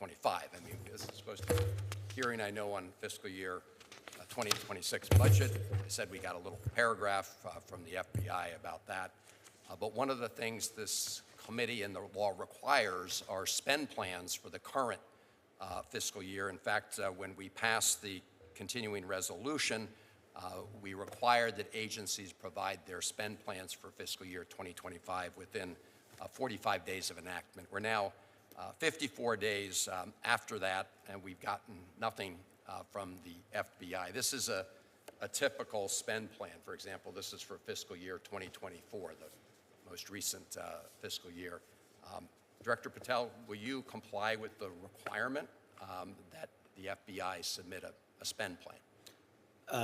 2025. I mean, this is supposed to be a hearing, I know, on fiscal year 2026 budget. I said we got a little paragraph from the FBI about that. But one of the things this committee and the law requires are spend plans for the current fiscal year. In fact, when we passed the continuing resolution, we required that agencies provide their spend plans for fiscal year 2025 within 45 days of enactment. We're now 54 days after that, and we've gotten nothing from the FBI. This is a typical spend plan. For example, this is for fiscal year 2024, the most recent fiscal year. Director Patel, will you comply with the requirement that the FBI submit a spend plan?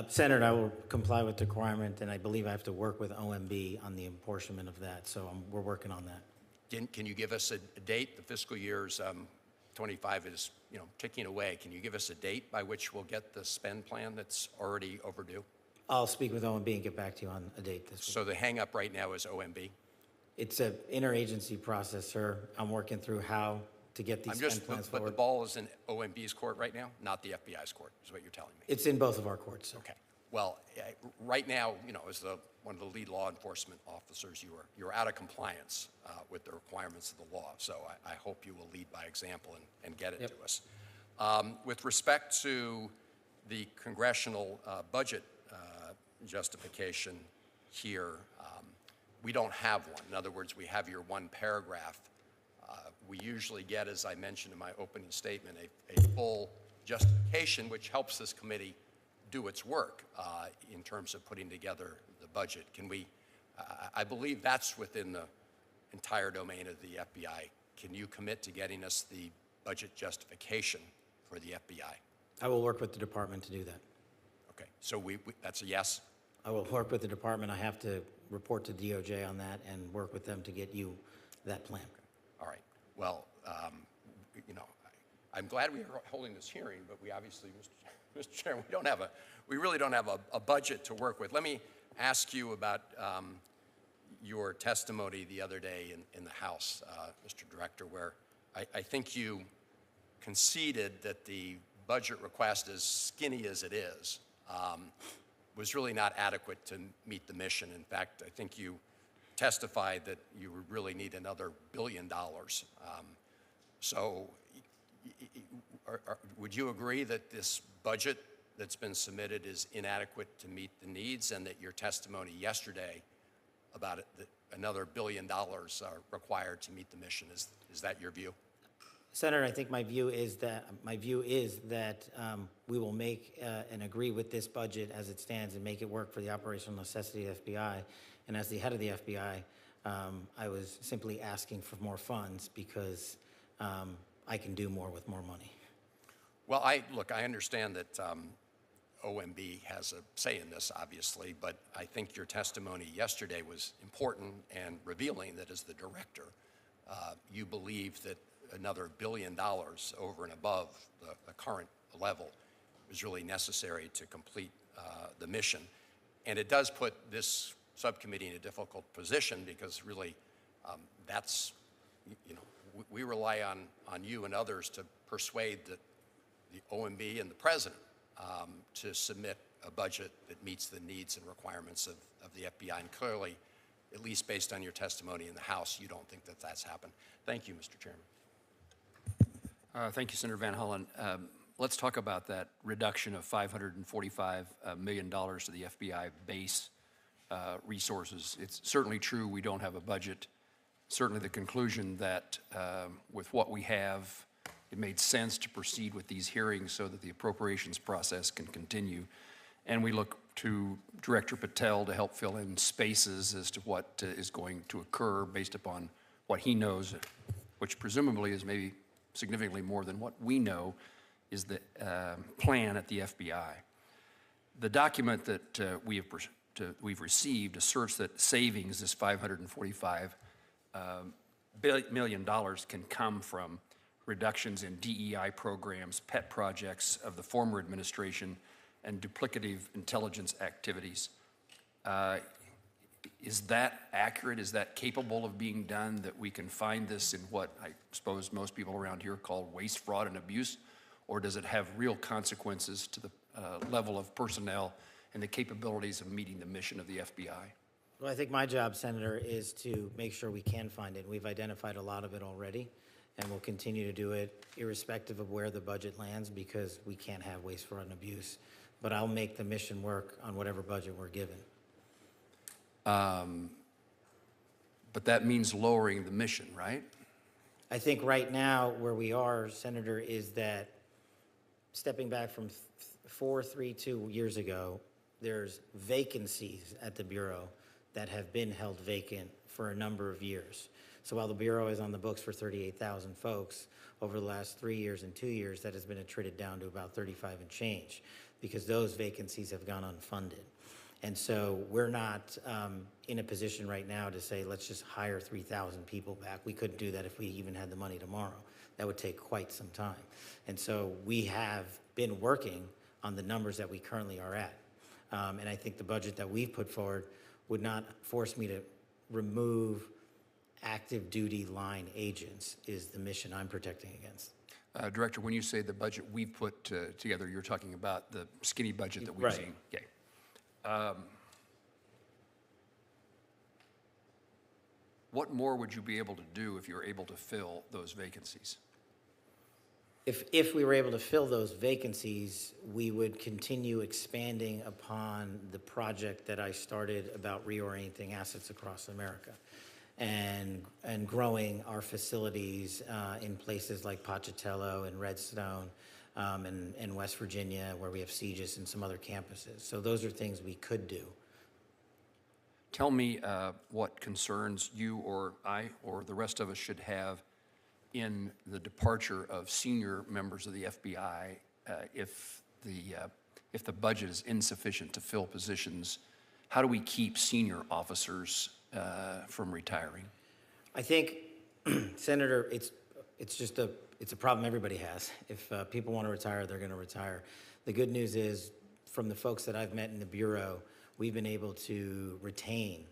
Senator, I will comply with the requirement, and I believe I have to work with OMB on the apportionment of that, so we're working on that. Can you give us a date? The fiscal year's 25 is, ticking away. Can you give us a date by which we'll get the spend plan that's already overdue? I'll speak with OMB and get back to you on a date this week. So the hang-up right now is OMB? It's an interagency process, sir. I'm working through how to get these spend plans forward. But the ball is in OMB's court right now, not the FBI's court, is what you're telling me. It's in both of our courts, sir. Okay. Well, right now, as one of the lead law enforcement officers, you're out of compliance with the requirements of the law. So I hope you will lead by example and get it to us. With respect to the congressional budget justification here, we don't have one. In other words, we have your one paragraph. We usually get, as I mentioned in my opening statement, a full justification, which helps this committee do its work in terms of putting together the budget. Can we, I believe that's within the entire domain of the FBI. Can you commit to getting us the budget justification for the FBI? I will work with the department to do that. Okay, so that's a yes? I will work with the department. I have to report to DOJ on that and work with them to get you that plan. Okay. All right. Well, I'm glad we are holding this hearing, but we obviously, Mr. Chairman, we really don't have a budget to work with. Let me ask you about your testimony the other day in the House, Mr. Director, where I think you conceded that the budget request, as skinny as it is, was really not adequate to meet the mission. In fact, I think you testified that you would really need another $1 billion. So would you agree that this budget that's been submitted is inadequate to meet the needs, and that your testimony yesterday about it, that another $1 billion are required to meet the mission, is that your view? Senator, I think my view is that we will make and agree with this budget as it stands and make it work for the operational necessity of the FBI. And as the head of the FBI, I was simply asking for more funds because I can do more with more money. Well, I understand that OMB has a say in this, obviously, but I think your testimony yesterday was important and revealing that as the director, you believe that another $1 billion over and above the current level is really necessary to complete the mission. And it does put this subcommittee in a difficult position because really that's, we rely on you and others to persuade the OMB and the President to submit a budget that meets the needs and requirements of the FBI. And clearly, at least based on your testimony in the House, you don't think that that's happened. Thank you, Mr. Chairman. Thank you, Senator Van Hollen. Let's talk about that reduction of $545 million to the FBI base resources. It's certainly true we don't have a budget. Certainly the conclusion that with what we have, it made sense to proceed with these hearings so that the appropriations process can continue. And we look to Director Patel to help fill in spaces as to what is going to occur based upon what he knows, which presumably is maybe significantly more than what we know is the plan at the FBI. The document that we've received asserts that savings, this $545 million, can come from reductions in DEI programs, pet projects of the former administration, and duplicative intelligence activities. Is that accurate? Is that capable of being done, that we can find this in what I suppose most people around here call waste, fraud, and abuse? Or does it have real consequences to the level of personnel and the capabilities of meeting the mission of the FBI? Well, I think my job, Senator, is to make sure we can find it. We've identified a lot of it already, and we'll continue to do it irrespective of where the budget lands, because we can't have waste, fraud, and abuse. But I'll make the mission work on whatever budget we're given. But that means lowering the mission, right? I think right now where we are, Senator, is that stepping back from 4-3-2 years ago, there's vacancies at the Bureau that have been held vacant for a number of years. So while the Bureau is on the books for 38,000 folks, over the last 3 years and 2 years, that has been attrited down to about 35 and change, because those vacancies have gone unfunded. And so we're not in a position right now to say, let's just hire 3,000 people back. We couldn't do that if we even had the money tomorrow. That would take quite some time. And so we have been working on the numbers that we currently are at. And I think the budget that we've put forward would not force me to remove active duty line agents, is the mission I'm protecting against. Director, when you say the budget we've put together, you're talking about the skinny budget that we've Right. seen. Okay. What more would you be able to do if you were able to fill those vacancies? If we were able to fill those vacancies, we would continue expanding upon the project that I started about reorienting assets across America, and growing our facilities in places like Pocatello and Redstone, and West Virginia, where we have CGIS and some other campuses. So those are things we could do. Tell me what concerns you or I or the rest of us should have in the departure of senior members of the FBI if the budget is insufficient to fill positions. How do we keep senior officers from retiring? I think, Senator, it's a problem everybody has. If people want to retire, they're going to retire. The good news is, from the folks that I've met in the Bureau, we've been able to retain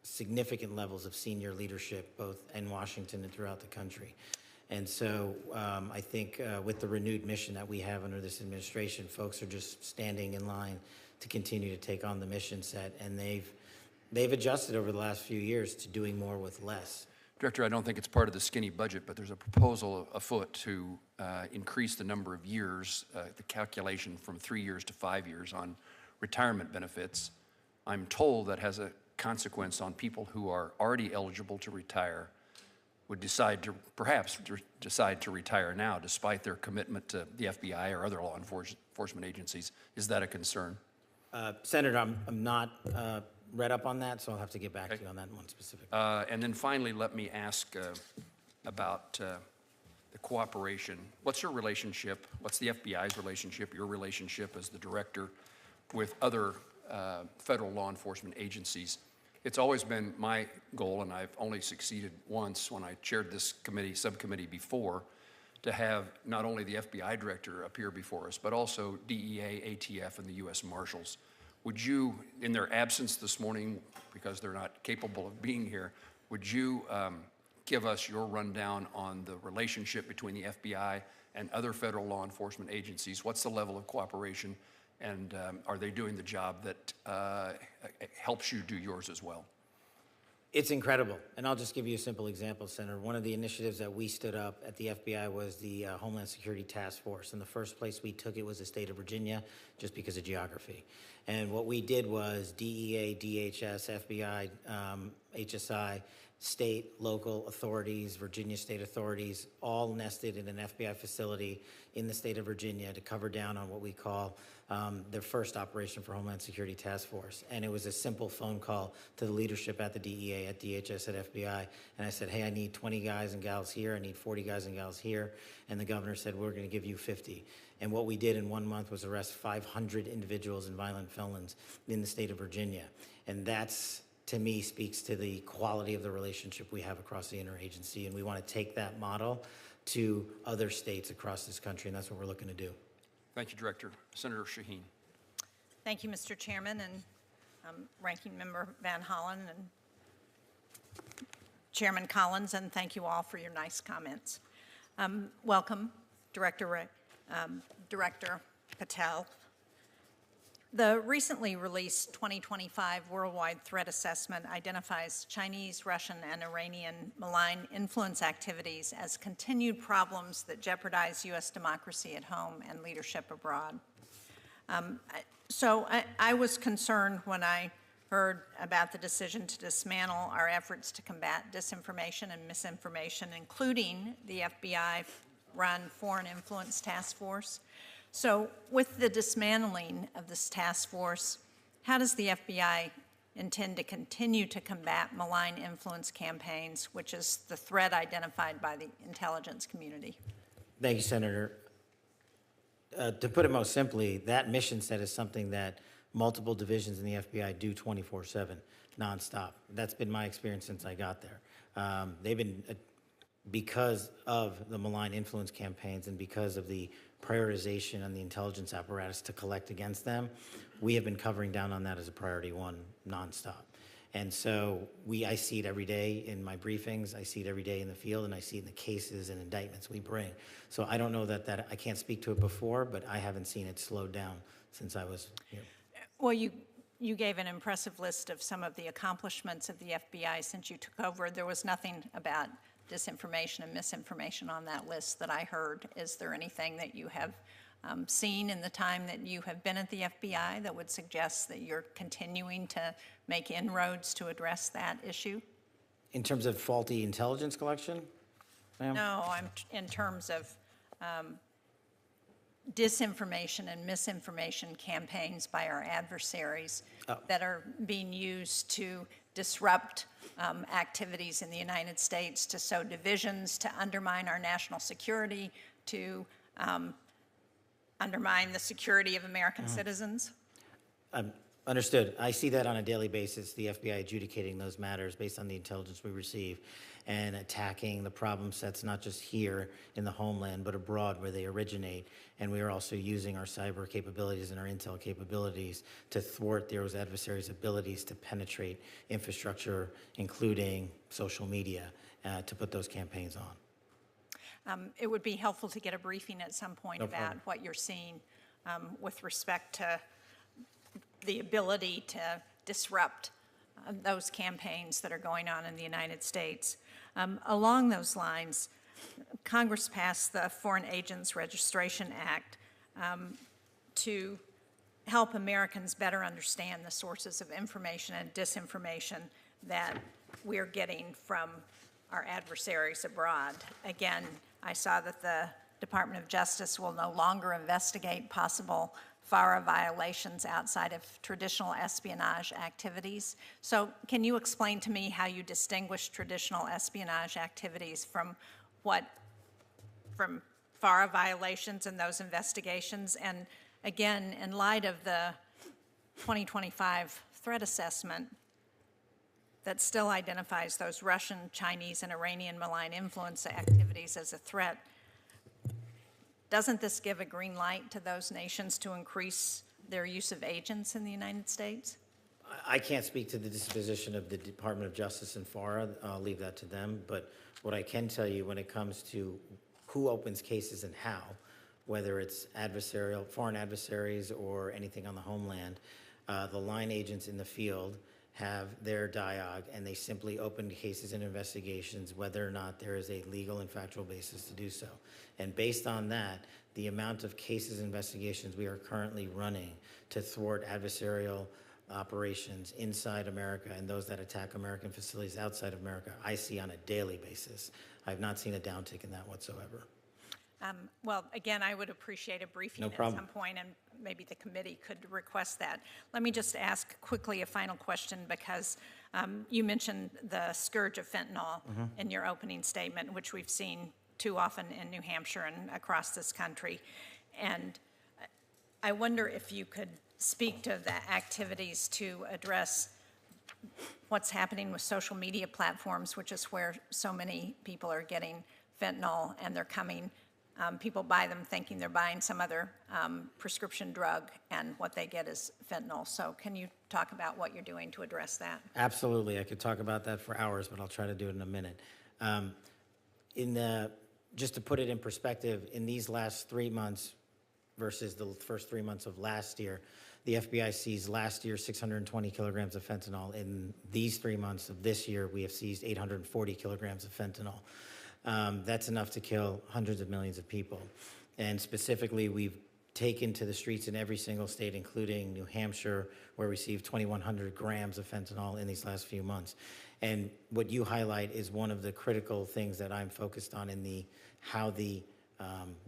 significant levels of senior leadership, both in Washington and throughout the country. And so I think with the renewed mission that we have under this administration, folks are just standing in line to continue to take on the mission set, and they've adjusted over the last few years to doing more with less. Director, I don't think it's part of the skinny budget, but there's a proposal afoot to increase the number of years, the calculation from 3 years to 5 years on retirement benefits. I'm told that has a consequence on people who are already eligible to retire, would perhaps decide to retire now despite their commitment to the FBI or other law enforcement agencies. Is that a concern? Senator, I'm not read up on that, so I'll have to get back to you on that one specifically. And then finally, let me ask about the cooperation. What's your relationship, what's the FBI's relationship, your relationship as the director with other federal law enforcement agencies? It's always been my goal, and I've only succeeded once when I chaired this subcommittee before, to have not only the FBI director appear before us, but also DEA, ATF, and the U.S. Marshals. Would you, in their absence this morning, because they're not capable of being here, would you give us your rundown on the relationship between the FBI and other federal law enforcement agencies? What's the level of cooperation, and are they doing the job that helps you do yours as well? It's incredible, and I'll just give you a simple example, Senator. One of the initiatives that we stood up at the FBI was the Homeland Security Task Force, and the first place we took it was the state of Virginia, just because of geography. And what we did was DEA, DHS, FBI, HSI, state, local authorities, Virginia state authorities, all nested in an FBI facility in the state of Virginia to cover down on what we call their first operation for Homeland Security Task Force. And it was a simple phone call to the leadership at the DEA, at DHS, at FBI. And I said, hey, I need 20 guys and gals here. I need 40 guys and gals here. And the governor said, we're going to give you 50. And what we did in 1 month was arrest 500 individuals and violent felons in the state of Virginia. And that's, to me, speaks to the quality of the relationship we have across the interagency. And we want to take that model to other states across this country, and that's what we're looking to do. Thank you, Director. Senator Shaheen. Thank you, Mr. Chairman, and Ranking Member Van Hollen and Chairman Collins, and thank you all for your nice comments. Welcome, Director Patel. The recently released 2025 Worldwide Threat Assessment identifies Chinese, Russian, and Iranian malign influence activities as continued problems that jeopardize U.S. democracy at home and leadership abroad. So I was concerned when I heard about the decision to dismantle our efforts to combat disinformation and misinformation, including the FBI-run Foreign Influence Task Force. So with the dismantling of this task force, how does the FBI intend to continue to combat malign influence campaigns, which is the threat identified by the intelligence community? Thank you, Senator. To put it most simply, that mission set is something that multiple divisions in the FBI do 24/7, nonstop. That's been my experience since I got there. They've been, because of the malign influence campaigns and because of the prioritization and the intelligence apparatus to collect against them, we have been covering down on that as a priority one nonstop. And so I see it every day in my briefings, I see it every day in the field, and I see it in the cases and indictments we bring. So I don't know that I can't speak to it before, but I haven't seen it slowed down since I was here. Well, you gave an impressive list of some of the accomplishments of the FBI since you took over. There was nothing about disinformation and misinformation on that list that I heard. Is there anything that you have seen in the time that you have been at the FBI that would suggest that you're continuing to make inroads to address that issue? In terms of faulty intelligence collection, ma'am? No, I'm in terms of disinformation and misinformation campaigns by our adversaries that are being used to disrupt activities in the United States, to sow divisions, to undermine our national security, to undermine the security of American citizens. Understood. I see that on a daily basis, the FBI adjudicating those matters based on the intelligence we receive and attacking the problem sets, not just here in the homeland, but abroad where they originate. And we are also using our cyber capabilities and our intel capabilities to thwart those adversaries' abilities to penetrate infrastructure, including social media, to put those campaigns on. It would be helpful to get a briefing at some point No about problem. what you're seeing with respect to the ability to disrupt those campaigns that are going on in the United States. Along those lines, Congress passed the Foreign Agents Registration Act to help Americans better understand the sources of information and disinformation that we're getting from our adversaries abroad. Again, I saw that the Department of Justice will no longer investigate possible FARA violations outside of traditional espionage activities. So can you explain to me how you distinguish traditional espionage activities from FARA violations in those investigations? And again, in light of the 2025 threat assessment that still identifies those Russian, Chinese, and Iranian malign influence activities as a threat, doesn't this give a green light to those nations to increase their use of agents in the United States? I can't speak to the disposition of the Department of Justice and FARA. I'll leave that to them. But what I can tell you when it comes to who opens cases and how, whether it's adversarial, foreign adversaries or anything on the homeland, the line agents in the field have their dialogue, and they simply open cases and investigations whether or not there is a legal and factual basis to do so. And based on that, the amount of cases and investigations we are currently running to thwart adversarial operations inside America and those that attack American facilities outside of America, I see on a daily basis. I've not seen a downtick in that whatsoever. Well, again, I would appreciate a briefing No at problem. some point, and maybe the committee could request that. Let me just ask quickly a final question, because you mentioned the scourge of fentanyl in your opening statement, which we've seen too often in New Hampshire and across this country. And I wonder if you could speak to the activities to address what's happening with social media platforms, which is where so many people are getting fentanyl, and they're coming People buy them thinking they're buying some other prescription drug, and what they get is fentanyl. So can you talk about what you're doing to address that? Absolutely. I could talk about that for hours, but I'll try to do it in a minute. Just to put it in perspective, in these last 3 months versus the first 3 months of last year, the FBI seized last year 620 kilograms of fentanyl. In these 3 months of this year, we have seized 840 kilograms of fentanyl. That's enough to kill hundreds of millions of people. And specifically, we've taken to the streets in every single state, including New Hampshire, where we received 2,100 grams of fentanyl in these last few months. And what you highlight is one of the critical things that I'm focused on in how the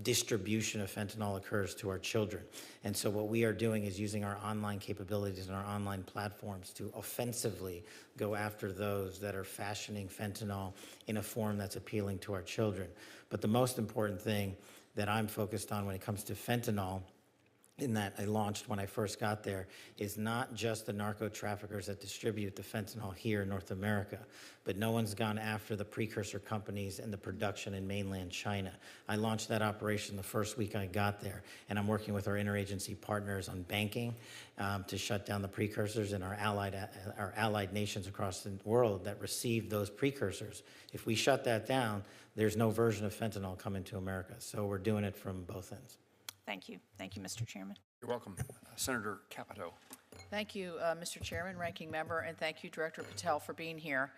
distribution of fentanyl occurs to our children. And so what we are doing is using our online capabilities and our online platforms to offensively go after those that are fashioning fentanyl in a form that's appealing to our children. But the most important thing that I'm focused on when it comes to fentanyl, in that I launched when I first got there, is not just the narco traffickers that distribute the fentanyl here in North America, but no one's gone after the precursor companies and the production in mainland China. I launched that operation the first week I got there, and I'm working with our interagency partners on banking to shut down the precursors and our allied nations across the world that receive those precursors. If we shut that down, there's no version of fentanyl coming to America. So we're doing it from both ends. Thank you. Thank you, Mr. Chairman. You're welcome. Senator Capito. Thank you, Mr. Chairman, Ranking Member, and thank you, Director Patel, for being here.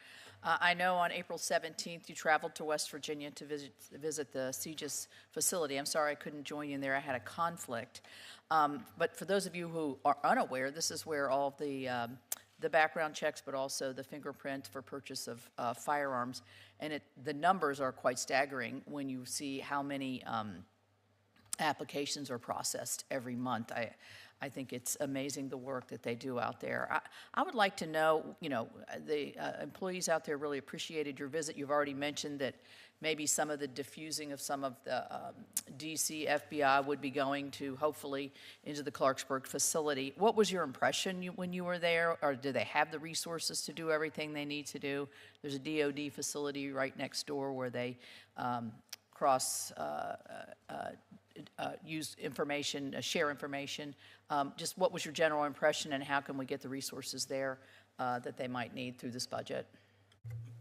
I know on April 17th you traveled to West Virginia to visit the CGIS facility. I'm sorry I couldn't join you in there. I had a conflict. But for those of you who are unaware, this is where all the background checks, but also the fingerprint for purchase of firearms. And the numbers are quite staggering when you see how many applications are processed every month. I think it's amazing the work that they do out there. I would like to know, the employees out there really appreciated your visit. You've already mentioned that maybe some of the diffusing of some of the DC FBI would be going to, hopefully, into the Clarksburg facility. What was your impression when you were there? Or do they have the resources to do everything they need to do? There's a DOD facility right next door where they use information, share information. Just what was your general impression, and how can we get the resources there that they might need through this budget?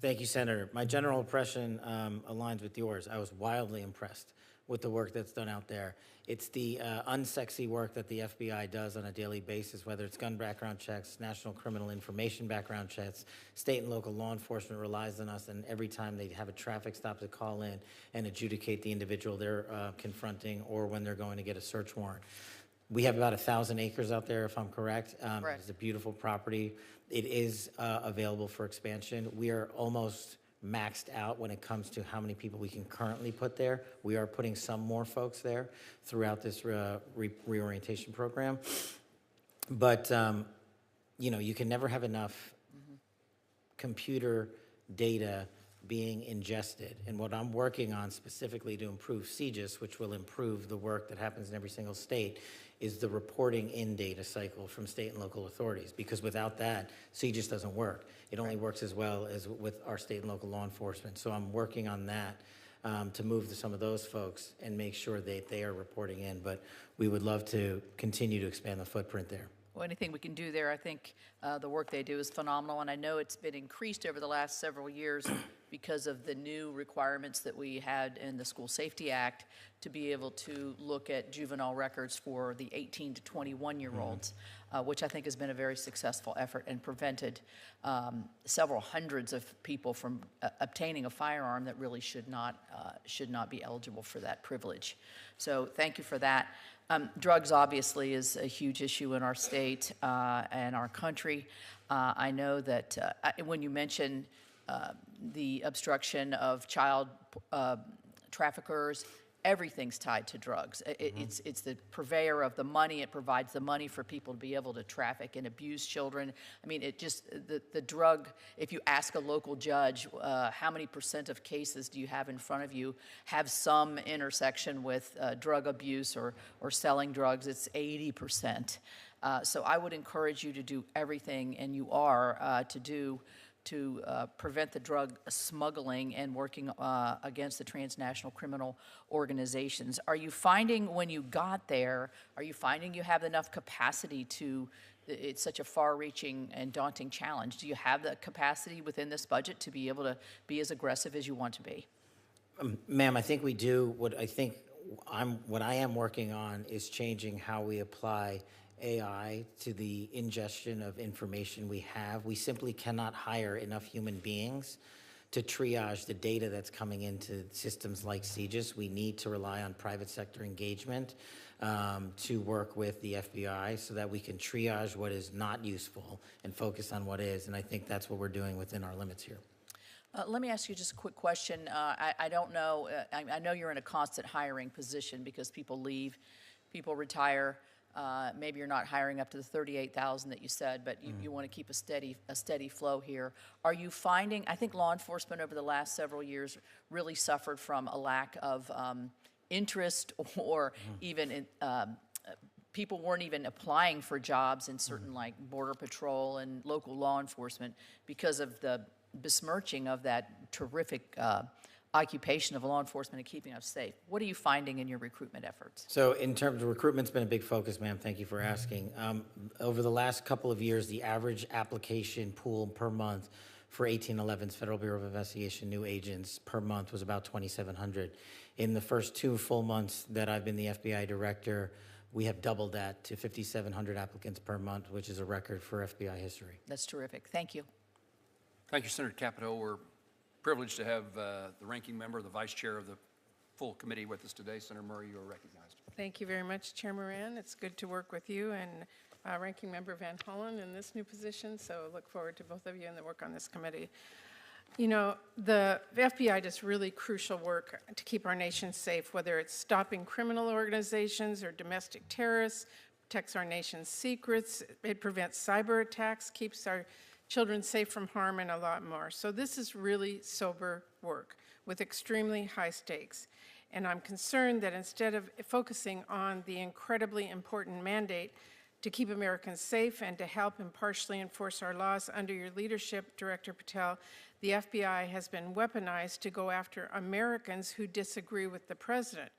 Thank you, Senator. My general impression aligns with yours. I was wildly impressed with the work that's done out there. It's the unsexy work that the FBI does on a daily basis, whether it's gun background checks, national criminal information background checks. State and local law enforcement relies on us, and every time they have a traffic stop to call in and adjudicate the individual they're confronting, or when they're going to get a search warrant. We have about 1,000 acres out there, if I'm correct. Correct. It's a beautiful property. It is available for expansion. We are almost maxed out when it comes to how many people we can currently put there. We are putting some more folks there throughout this reorientation program. But, you can never have enough computer data being ingested. And what I'm working on specifically to improve CGIS, which will improve the work that happens in every single state, is the reporting in data cycle from state and local authorities. Because without that, CGIS doesn't work. It only works as well as with our state and local law enforcement. So I'm working on that to move to some of those folks and make sure that they are reporting in. But we would love to continue to expand the footprint there. Well, anything we can do there, I think the work they do is phenomenal, and I know it's been increased over the last several years because of the new requirements that we had in the School Safety Act to be able to look at juvenile records for the 18 to 21-year-olds, which I think has been a very successful effort and prevented several hundreds of people from obtaining a firearm that really should not be eligible for that privilege. So thank you for that. Drugs obviously is a huge issue in our state and our country. I know that when you mention the obstruction of child traffickers, everything's tied to drugs. It's the purveyor of the money. It provides the money for people to be able to traffic and abuse children. I mean, the drug, if you ask a local judge, how many % of cases do you have in front of you have some intersection with drug abuse or selling drugs? It's 80%. So I would encourage you to do everything, and you are, to do to prevent the drug smuggling and working against the transnational criminal organizations. Are you finding when you got there, are you finding you have enough capacity to, it's such a far-reaching and daunting challenge. Do you have the capacity within this budget to be able to be as aggressive as you want to be? Ma'am, I think we do. What I am working on is changing how we apply AI to the ingestion of information we have. We simply cannot hire enough human beings to triage the data that's coming into systems like CGIS. We need to rely on private sector engagement to work with the FBI so that we can triage what is not useful and focus on what is. And I think that's what we're doing within our limits here. Let me ask you just a quick question. I don't know, I know you're in a constant hiring position because people leave, people retire. Maybe you're not hiring up to the 38,000 that you said, but you want to keep a steady flow here. Are you finding, I think law enforcement over the last several years really suffered from a lack of interest or even people weren't even applying for jobs in certain like Border Patrol and local law enforcement because of the besmirching of that terrific occupation of law enforcement and keeping us safe. What are you finding in your recruitment efforts? So in terms of recruitment's been a big focus, ma'am. Thank you for asking. Over the last couple of years, the average application pool per month for 1811's Federal Bureau of Investigation new agents per month was about 2,700. In the first 2 full months that I've been the FBI director, we have doubled that to 5,700 applicants per month, which is a record for FBI history. That's terrific. Thank you. Thank you, Senator Capito. We're privileged to have the ranking member, the vice chair of the full committee with us today. Senator Murray, you are recognized. Thank you very much, Chair Moran. It's good to work with you and Ranking Member Van Hollen in this new position, so look forward to both of you and the work on this committee. You know, the FBI does really crucial work to keep our nation safe, whether it's stopping criminal organizations or domestic terrorists, protects our nation's secrets, it prevents cyber attacks, keeps our children safe from harm, and a lot more. So this is really sober work with extremely high stakes. And I'm concerned that instead of focusing on the incredibly important mandate to keep Americans safe and to help impartially enforce our laws under your leadership, Director Patel, the FBI has been weaponized to go after Americans who disagree with the president.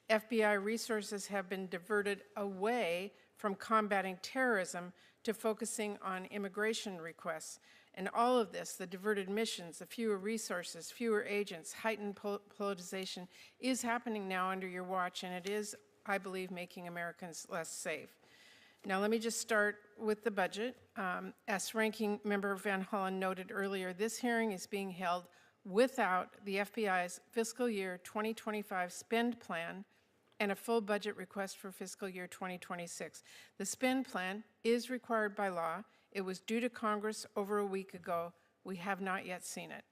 FBI resources have been diverted away from combating terrorism to focusing on immigration requests. And all of this, the diverted missions, the fewer resources, fewer agents, heightened politicization, is happening now under your watch, and it is, I believe, making Americans less safe. Now, let me just start with the budget. As Ranking Member Van Hollen noted earlier, this hearing is being held without the FBI's fiscal year 2025 spend plan and a full budget request for fiscal year 2026. The spend plan is required by law. It was due to Congress over a week ago. We have not yet seen it.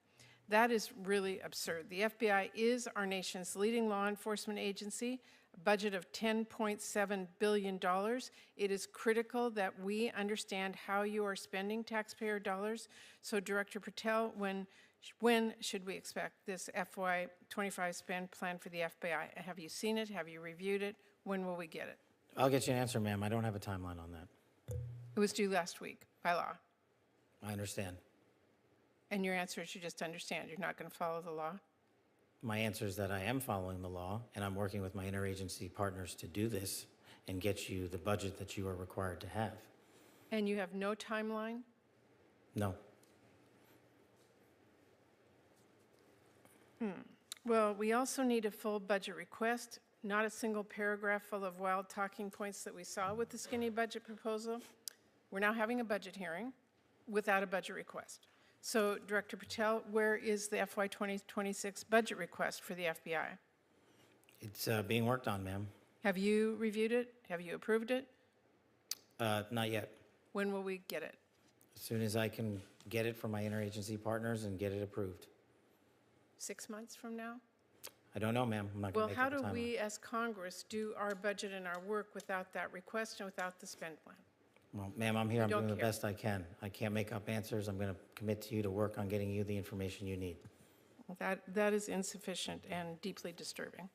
That is really absurd. The FBI is our nation's leading law enforcement agency, a budget of $10.7 billion. It is critical that we understand how you are spending taxpayer dollars. So, Director Patel, when should we expect this FY25 spend plan for the FBI? Have you seen it? Have you reviewed it? When will we get it? I'll get you an answer, ma'am. I don't have a timeline on that. It was due last week by law. I understand. And your answer is you just understand. You're not going to follow the law? My answer is that I am following the law, and I'm working with my interagency partners to do this and get you the budget that you are required to have. And you have no timeline? No. Well, we also need a full budget request, not a single paragraph full of wild talking points that we saw with the skinny budget proposal. We're now having a budget hearing without a budget request. So, Director Patel, where is the FY 2026 budget request for the FBI? It's being worked on, ma'am. Have you reviewed it? Have you approved it? Not yet. When will we get it? As soon as I can get it from my interagency partners and get it approved. 6 months from now? I don't know, ma'am. I'm not Well, going to how make up a do timeline. we as Congress do our budget and our work without that request and without the spend plan? Well, ma'am, I'm here. I'm don't doing the care. best I can. I can't make up answers. I'm going to commit to you to work on getting you the information you need. That is insufficient and deeply disturbing.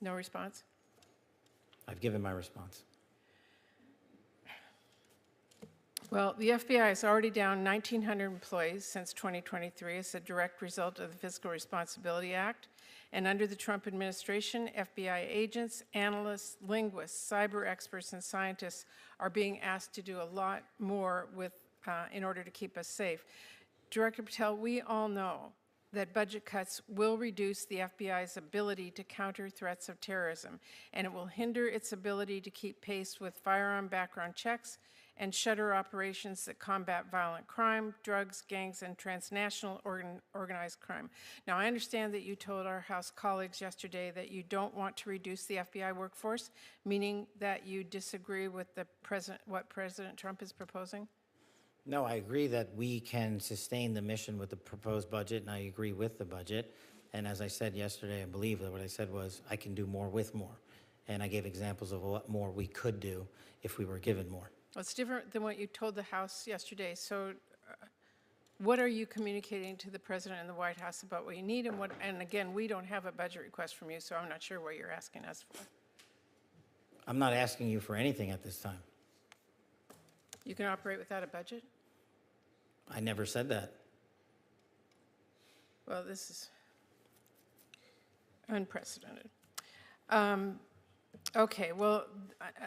No response? I've given my response. Well, the FBI is already down 1,900 employees since 2023 as a direct result of the Fiscal Responsibility Act. And under the Trump administration, FBI agents, analysts, linguists, cyber experts, and scientists are being asked to do a lot more in order to keep us safe. Director Patel, we all know that budget cuts will reduce the FBI's ability to counter threats of terrorism, and it will hinder its ability to keep pace with firearm background checks and shutter operations that combat violent crime, drugs, gangs, and transnational organized crime. Now, I understand that you told our House colleagues yesterday that you don't want to reduce the FBI workforce, meaning that you disagree with what President Trump is proposing? No, I agree that we can sustain the mission with the proposed budget, and I agree with the budget. And as I said yesterday, I believe that what I said was I can do more with more. And I gave examples of what more we could do if we were given more. Well, it's different than what you told the House yesterday. So what are you communicating to the President and the White House about what you need and again, we don't have a budget request from you, so I'm not sure what you're asking us for. I'm not asking you for anything at this time. You can operate without a budget? I never said that. Well, this is unprecedented. Okay, well,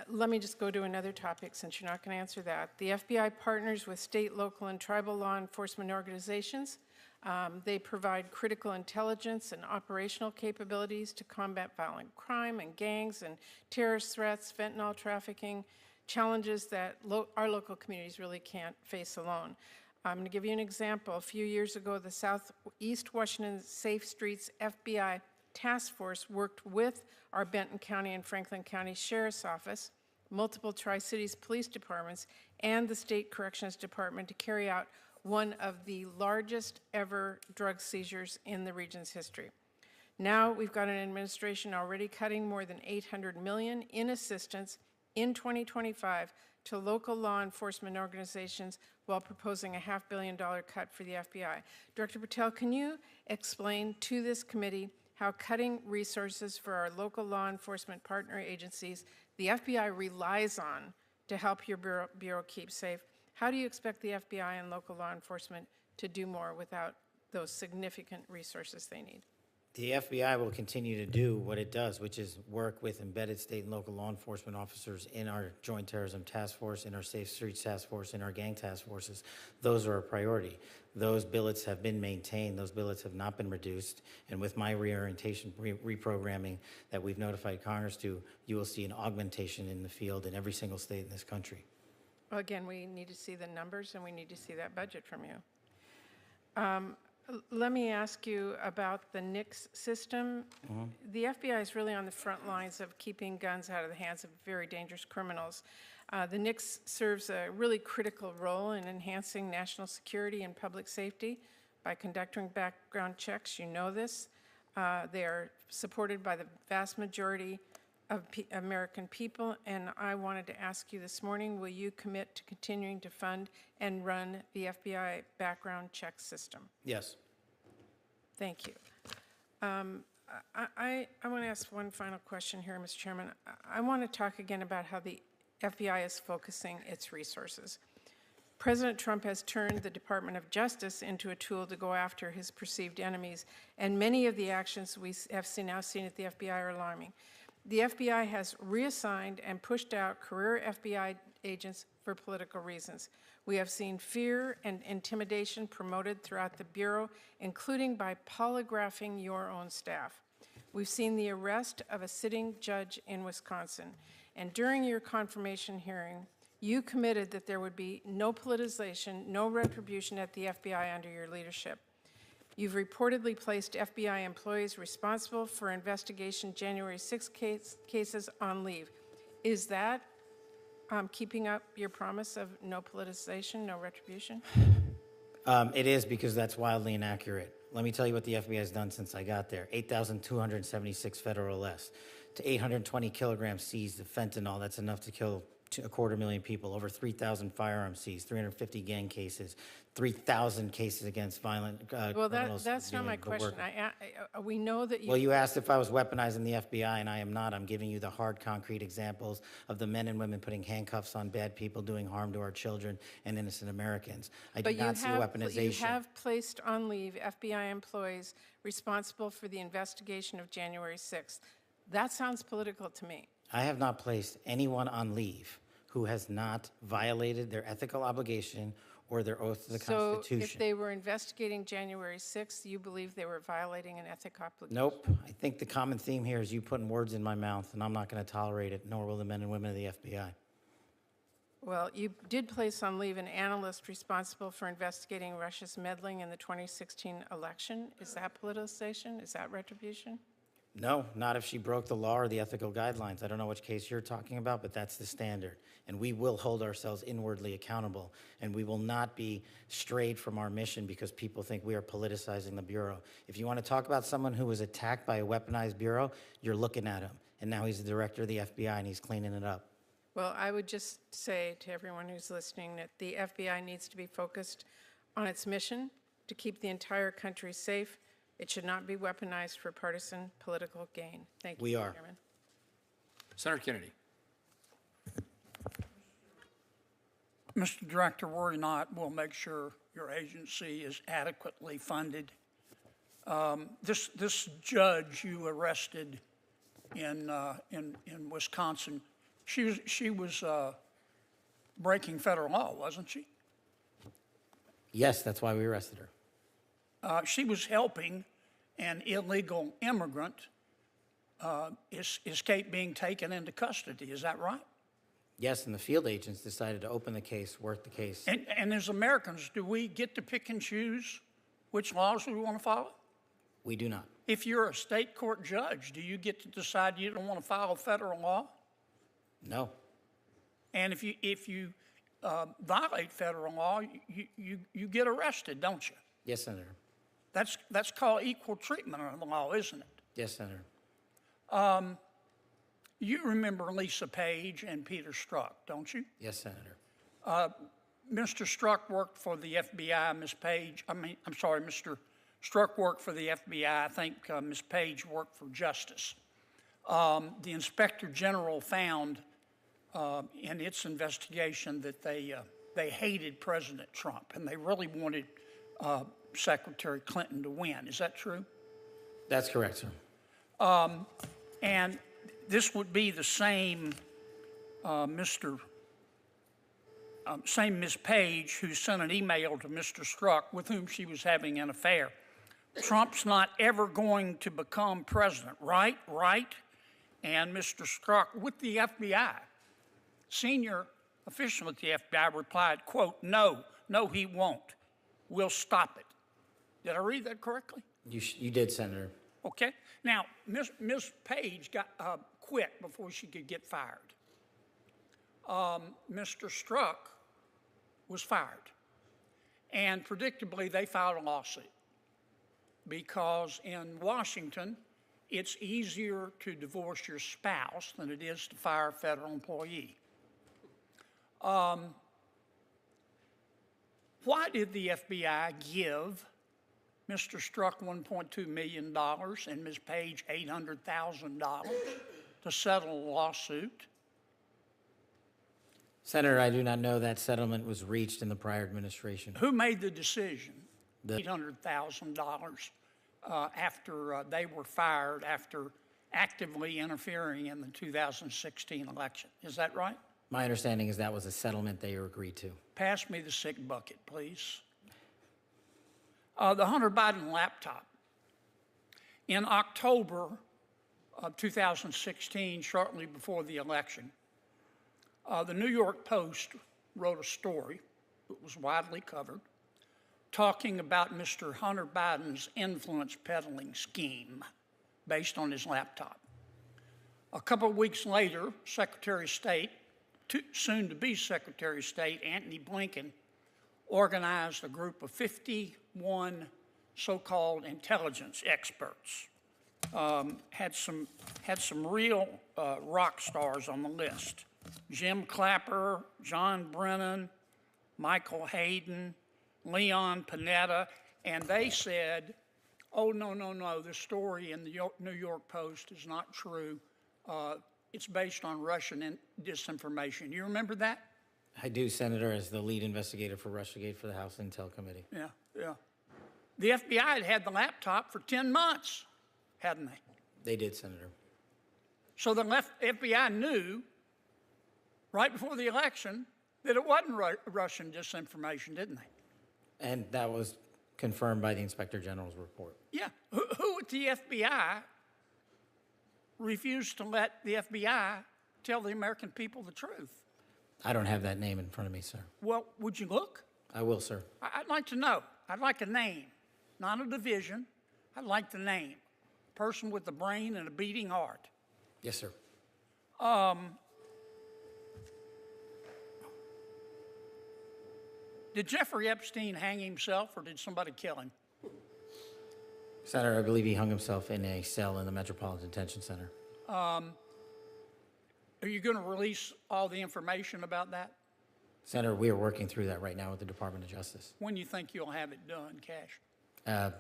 let me just go to another topic since you're not going to answer that. The FBI partners with state, local, and tribal law enforcement organizations. They provide critical intelligence and operational capabilities to combat violent crime and gangs and terrorist threats, fentanyl trafficking, challenges that our local communities really can't face alone. I'm going to give you an example. A few years ago, the Southeast Washington Safe Streets FBI Task Force worked with our Benton County and Franklin County Sheriff's Office, multiple Tri-Cities police departments, and the State Corrections Department to carry out one of the largest ever drug seizures in the region's history. Now we've got an administration already cutting more than $800 million in assistance in 2025 to local law enforcement organizations while proposing a $500 million cut for the FBI. Director Patel, can you explain to this committee how cutting resources for our local law enforcement partner agencies the FBI relies on to help your bureau keep safe, how do you expect the FBI and local law enforcement to do more without those significant resources they need? The FBI will continue to do what it does, which is work with embedded state and local law enforcement officers in our Joint Terrorism Task Force, in our Safe Streets Task Force, in our gang task forces. Those are a priority. Those billets have been maintained. Those billets have not been reduced. And with my reorientation, reprogramming that we've notified Congress to, you will see an augmentation in the field in every single state in this country. Well, again, we need to see the numbers and we need to see that budget from you. Let me ask you about the NICS system. The FBI is really on the front lines of keeping guns out of the hands of very dangerous criminals. The NICS serves a really critical role in enhancing national security and public safety by conducting background checks. You know this. They are supported by the vast majority of American people, and I wanted to ask you this morning, will you commit to continuing to fund and run the FBI background check system? Yes. Thank you. I want to ask one final question here, Mr. Chairman. I want to talk again about how the FBI is focusing its resources. President Trump has turned the Department of Justice into a tool to go after his perceived enemies, and many of the actions we have now seen at the FBI are alarming. The FBI has reassigned and pushed out career FBI agents for political reasons. We have seen fear and intimidation promoted throughout the Bureau, including by polygraphing your own staff. We've seen the arrest of a sitting judge in Wisconsin. And during your confirmation hearing, you committed that there would be no politicization, no retribution at the FBI under your leadership. You've reportedly placed FBI employees responsible for investigation January 6 cases on leave. Is that keeping up your promise of no politicization, no retribution? It is, because that's wildly inaccurate. Let me tell you what the FBI has done since I got there. 8,276 federal arrests, to 820 kilograms seized of fentanyl. That's enough to kill 250,000 people, over 3,000 firearms seized, 350 gang cases, 3,000 cases against violent Well, criminals. that's not doing my the work. question. We know that Well, you asked if I was weaponizing the FBI, and I am not. I'm giving you the hard, concrete examples of the men and women putting handcuffs on bad people, doing harm to our children and innocent Americans. I do But you not see have, weaponization. you have placed on leave FBI employees responsible for the investigation of January 6th. That sounds political to me. I have not placed anyone on leave who has not violated their ethical obligation or their oath to the So Constitution. if they were investigating January 6th, you believe they were violating an ethic obligation? Nope. I think the common theme here is you putting words in my mouth, and I'm not going to tolerate it, nor will the men and women of the FBI. Well, you did place on leave an analyst responsible for investigating Russia's meddling in the 2016 election. Is that politicization? Is that retribution? No, not if she broke the law or the ethical guidelines. I don't know which case you're talking about, but that's the standard. And we will hold ourselves inwardly accountable, and we will not be strayed from our mission because people think we are politicizing the Bureau. If you want to talk about someone who was attacked by a weaponized Bureau, you're looking at him. And now he's the director of the FBI, and he's cleaning it up. Well, I would just say to everyone who's listening that the FBI needs to be focused on its mission to keep the entire country safe. It should not be weaponized for partisan political gain. Thank you, We are. Chairman. Senator Kennedy. Mr. Director, worry not, we'll make sure your agency is adequately funded. This judge you arrested in Wisconsin, she was breaking federal law, wasn't she? Yes, that's why we arrested her. She was helping an illegal immigrant escape being taken into custody. Is that right? Yes, and the field agents decided to open the case, work the case. And as Americans, do we get to pick and choose which laws we want to follow? We do not. If you're a state court judge, do you get to decide you don't want to follow federal law? No. And if you violate federal law, you get arrested, don't you? Yes, Senator. That's called equal treatment under the law, isn't it? Yes, Senator. You remember Lisa Page and Peter Strzok, don't you? Yes, Senator. Mr. Strzok worked for the FBI, Mr. Strzok worked for the FBI. I think Ms. Page worked for Justice. The Inspector General found in its investigation that they hated President Trump and they really wanted Secretary Clinton to win. Is that true? That's correct, sir. And this would be the same same Ms. Page who sent an email to Mr. Strzok with whom she was having an affair. Trump's not ever going to become president, right? Right? And Mr. Strzok with the FBI, senior official at the FBI replied, quote, no, he won't. We'll stop it. Did I read that correctly? You did, Senator. Okay. Now, Ms. Page got quit before she could get fired. Mr. Strzok was fired. And predictably, they filed a lawsuit because in Washington, it's easier to divorce your spouse than it is to fire a federal employee. Why did the FBI give Mr. Strzok $1.2 million and Ms. Page $800,000 to settle a lawsuit? Senator, I do not know that settlement was reached in the prior administration. Who made the decision? $800,000 after they were fired after actively interfering in the 2016 election. Is that right? My understanding is that was a settlement they agreed to. Pass me the sick bucket, please. The Hunter Biden laptop. In October of 2016, shortly before the election, the New York Post wrote a story that was widely covered talking about Mr. Hunter Biden's influence peddling scheme based on his laptop. A couple of weeks later, Secretary of State, soon-to-be Secretary of State, Antony Blinken, organized a group of 51 so-called intelligence experts. Had some real rock stars on the list. Jim Clapper, John Brennan, Michael Hayden, Leon Panetta, and they said, oh, no, the story in the New York Post is not true. It's based on Russian disinformation. You remember that? I do, Senator, as the lead investigator for Russiagate for the House Intel Committee. Yeah. The FBI had had the laptop for 10 months, hadn't they? They did, Senator. So the FBI knew right before the election that it wasn't Russian disinformation, didn't they? And that was confirmed by the Inspector General's report. Yeah. Who at the FBI refused to let the FBI tell the American people the truth? I don't have that name in front of me, sir. Well, would you look? I will, sir. I'd like to know. I'd like a name, not a division. I'd like the name. A person with a brain and a beating heart. Yes, sir. Did Jeffrey Epstein hang himself or did somebody kill him? Senator, I believe he hung himself in a cell in the Metropolitan Detention Center. Are you going to release all the information about that? Senator, we are working through that right now with the Department of Justice. When do you think you'll have it done, Cash? I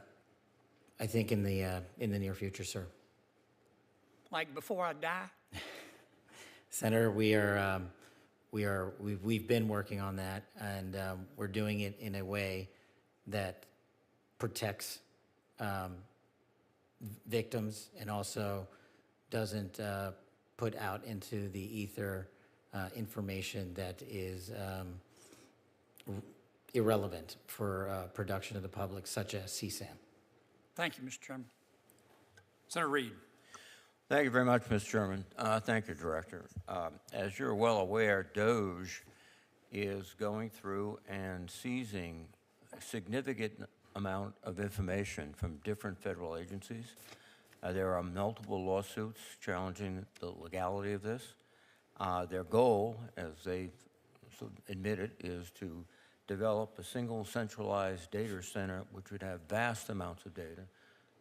think in the near future, sir. Like before I die? Senator, we've been working on that, and we're doing it in a way that protects victims and also doesn't put out into the ether information that is irrelevant for production of the public, such as CSAM. Thank you, Mr. Chairman. Senator Reed. Thank you very much, Mr. Chairman. Thank you, Director. As you're well aware, DOGE is going through and seizing a significant amount of information from different federal agencies. There are multiple lawsuits challenging the legality of this. Their goal, as they've admitted, is to develop a single centralized data center which would have vast amounts of data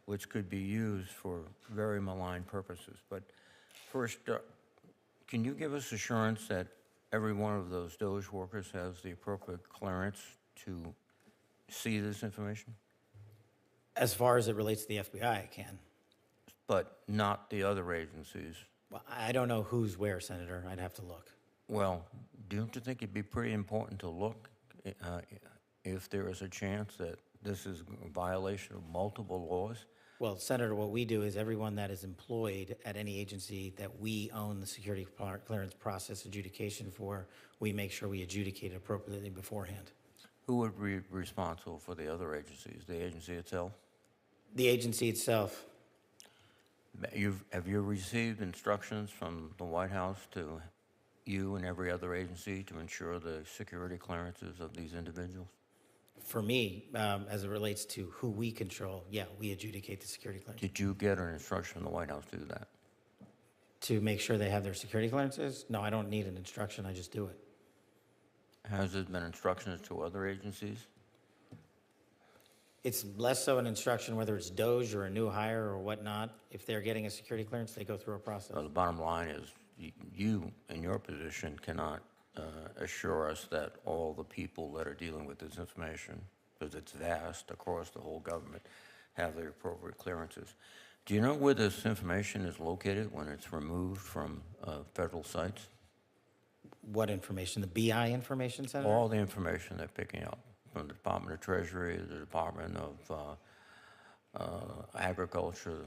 which could be used for very malign purposes. But first, can you give us assurance that every one of those DOGE workers has the appropriate clearance to see this information? As far as it relates to the FBI, I can. But not the other agencies? Well, I don't know who's where, Senator. I'd have to look. Well, don't you think it'd be pretty important to look if there is a chance that this is a violation of multiple laws? Well, Senator, what we do is everyone that is employed at any agency that we own the security clearance process adjudication for, we make sure we adjudicate it appropriately beforehand. Who would be responsible for the other agencies? The agency itself? The agency itself. Have you received instructions from the White House to you and every other agency to ensure the security clearances of these individuals? For me, as it relates to who we control, yeah, we adjudicate the security clearance. Did you get an instruction from the White House to do that? To make sure they have their security clearances? No, I don't need an instruction, I just do it. Has there been instructions to other agencies? It's less so an instruction whether it's DOGE or a new hire or whatnot. If they're getting a security clearance, they go through a process. Well, the bottom line is you, in your position, cannot assure us that all the people that are dealing with this information, because it's vast across the whole government, have the appropriate clearances. Do you know where this information is located when it's removed from federal sites? What information? The BI information, Senator? All the information they're picking up from the Department of Treasury, the Department of Agriculture.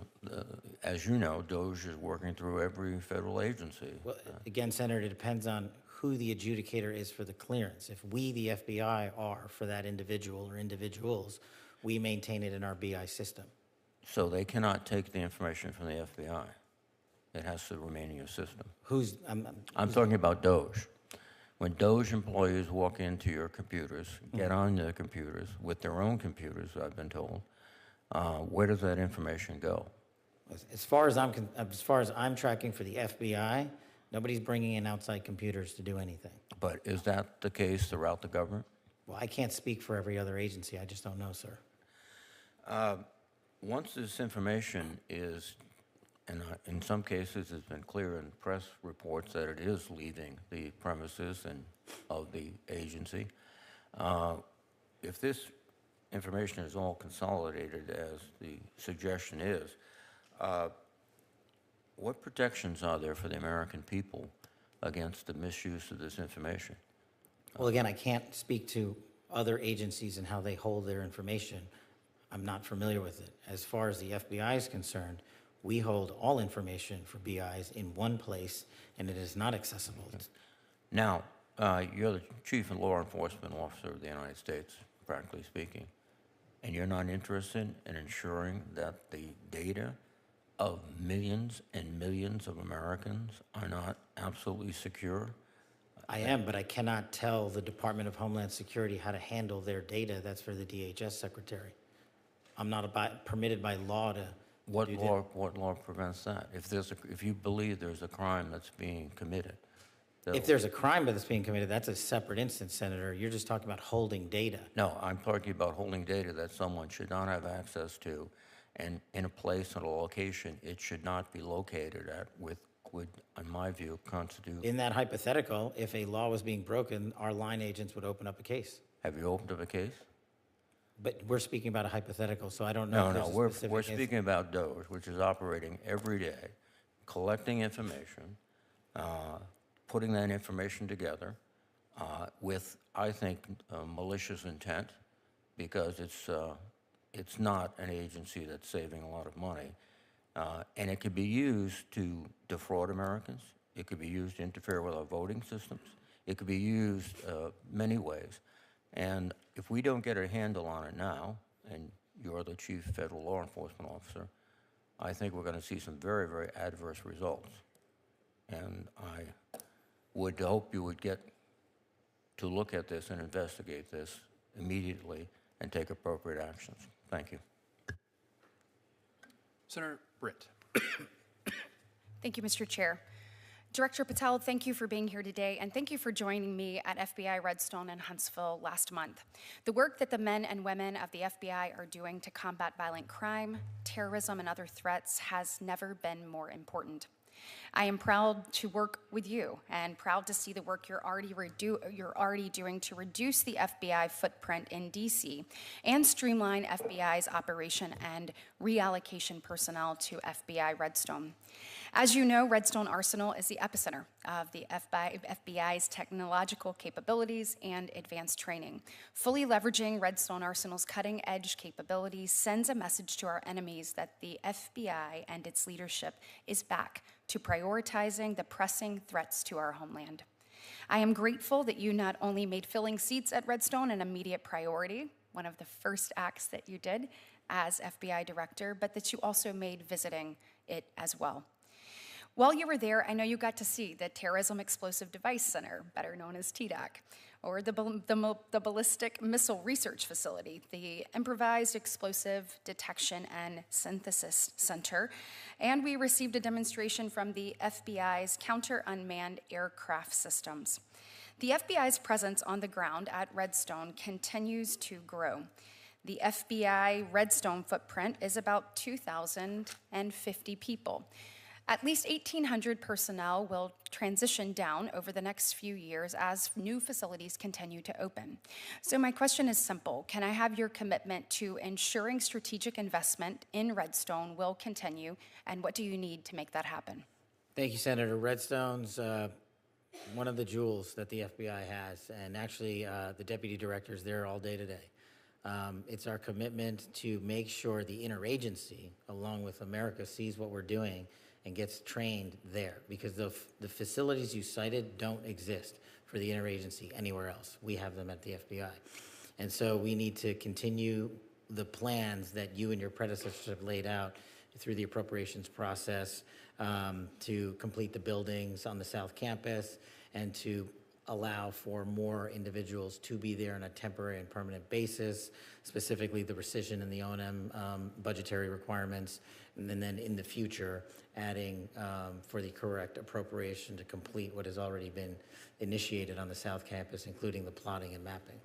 As you know, DOGE is working through every federal agency. Well, again, Senator, it depends on who the adjudicator is for the clearance. If we, the FBI, are for that individual or individuals, we maintain it in our BI system. So they cannot take the information from the FBI. It has to remain in your system. I'm talking about DOGE. When DOGE employees walk into your computers, get on their computers, with their own computers, I've been told, where does that information go? As far as I'm tracking for the FBI, nobody's bringing in outside computers to do anything. But is that the case throughout the government? Well, I can't speak for every other agency. I just don't know, sir. Once this information is and in some cases, it's been clear in press reports that it is leaving the premises and of the agency. If this information is all consolidated, as the suggestion is, what protections are there for the American people against the misuse of this information? Well, again, I can't speak to other agencies and how they hold their information. I'm not familiar with it. As far as the FBI is concerned, we hold all information for BIs in one place, and it is not accessible. Now, you're the chief law enforcement officer of the United States, practically speaking, and you're not interested in ensuring that the data of millions and millions of Americans are not absolutely secure? I am, but I cannot tell the Department of Homeland Security how to handle their data. That's for the DHS secretary. I'm not permitted by law to What do law, what law prevents that? If you believe there's a crime that's being committed? If there's a crime that's being committed, that's a separate instance, Senator. You're just talking about holding data. No, I'm talking about holding data that someone should not have access to, and in a place and a location it should not be located at, would, in my view, constitute. In that hypothetical, if a law was being broken, our line agents would open up a case. Have you opened up a case? But we're speaking about a hypothetical, so I don't know. No, if no, there's a we're specific speaking about DOGE, which is operating every day, collecting information, putting that information together with, I think, malicious intent, because it's not an agency that's saving a lot of money. And it could be used to defraud Americans. It could be used to interfere with our voting systems. It could be used many ways. And if we don't get a handle on it now, and you're the chief federal law enforcement officer, I think we're going to see some very, very adverse results. And I would hope you would get to look at this and investigate this immediately and take appropriate actions. Thank you. Senator Britt. Thank you, Mr. Chair. Director Patel, thank you for being here today, and thank you for joining me at FBI Redstone in Huntsville last month. The work that the men and women of the FBI are doing to combat violent crime, terrorism, and other threats has never been more important. I am proud to work with you and proud to see the work you're already doing to reduce the FBI footprint in DC and streamline FBI's operation and reallocation personnel to FBI Redstone. As you know, Redstone Arsenal is the epicenter of the FBI's technological capabilities and advanced training. Fully leveraging Redstone Arsenal's cutting-edge capabilities sends a message to our enemies that the FBI and its leadership is back to prioritizing the pressing threats to our homeland. I am grateful that you not only made filling seats at Redstone an immediate priority, one of the first acts that you did as FBI director, but that you also made visiting it as well. While you were there, I know you got to see the Terrorism Explosive Device Center, better known as TDAC, or the Ballistic Missile Research Facility, the Improvised Explosive Detection and Synthesis Center, and we received a demonstration from the FBI's Counter-Unmanned Aircraft Systems. The FBI's presence on the ground at Redstone continues to grow. The FBI Redstone footprint is about 2,050 people. At least 1,800 personnel will transition down over the next few years as new facilities continue to open. So my question is simple. Can I have your commitment to ensuring strategic investment in Redstone will continue, and what do you need to make that happen? Thank you, Senator. Redstone's one of the jewels that the FBI has, and actually the deputy director's there all day today. It's our commitment to make sure the interagency, along with America, sees what we're doing and gets trained there, because the facilities you cited don't exist for the interagency anywhere else. We have them at the FBI. And so we need to continue the plans that you and your predecessors have laid out through the appropriations process to complete the buildings on the South Campus and to allow for more individuals to be there on a temporary and permanent basis, specifically the rescission and the O&M budgetary requirements, and then in the future, adding for the correct appropriation to complete what has already been initiated on the South Campus, including the plotting and mapping.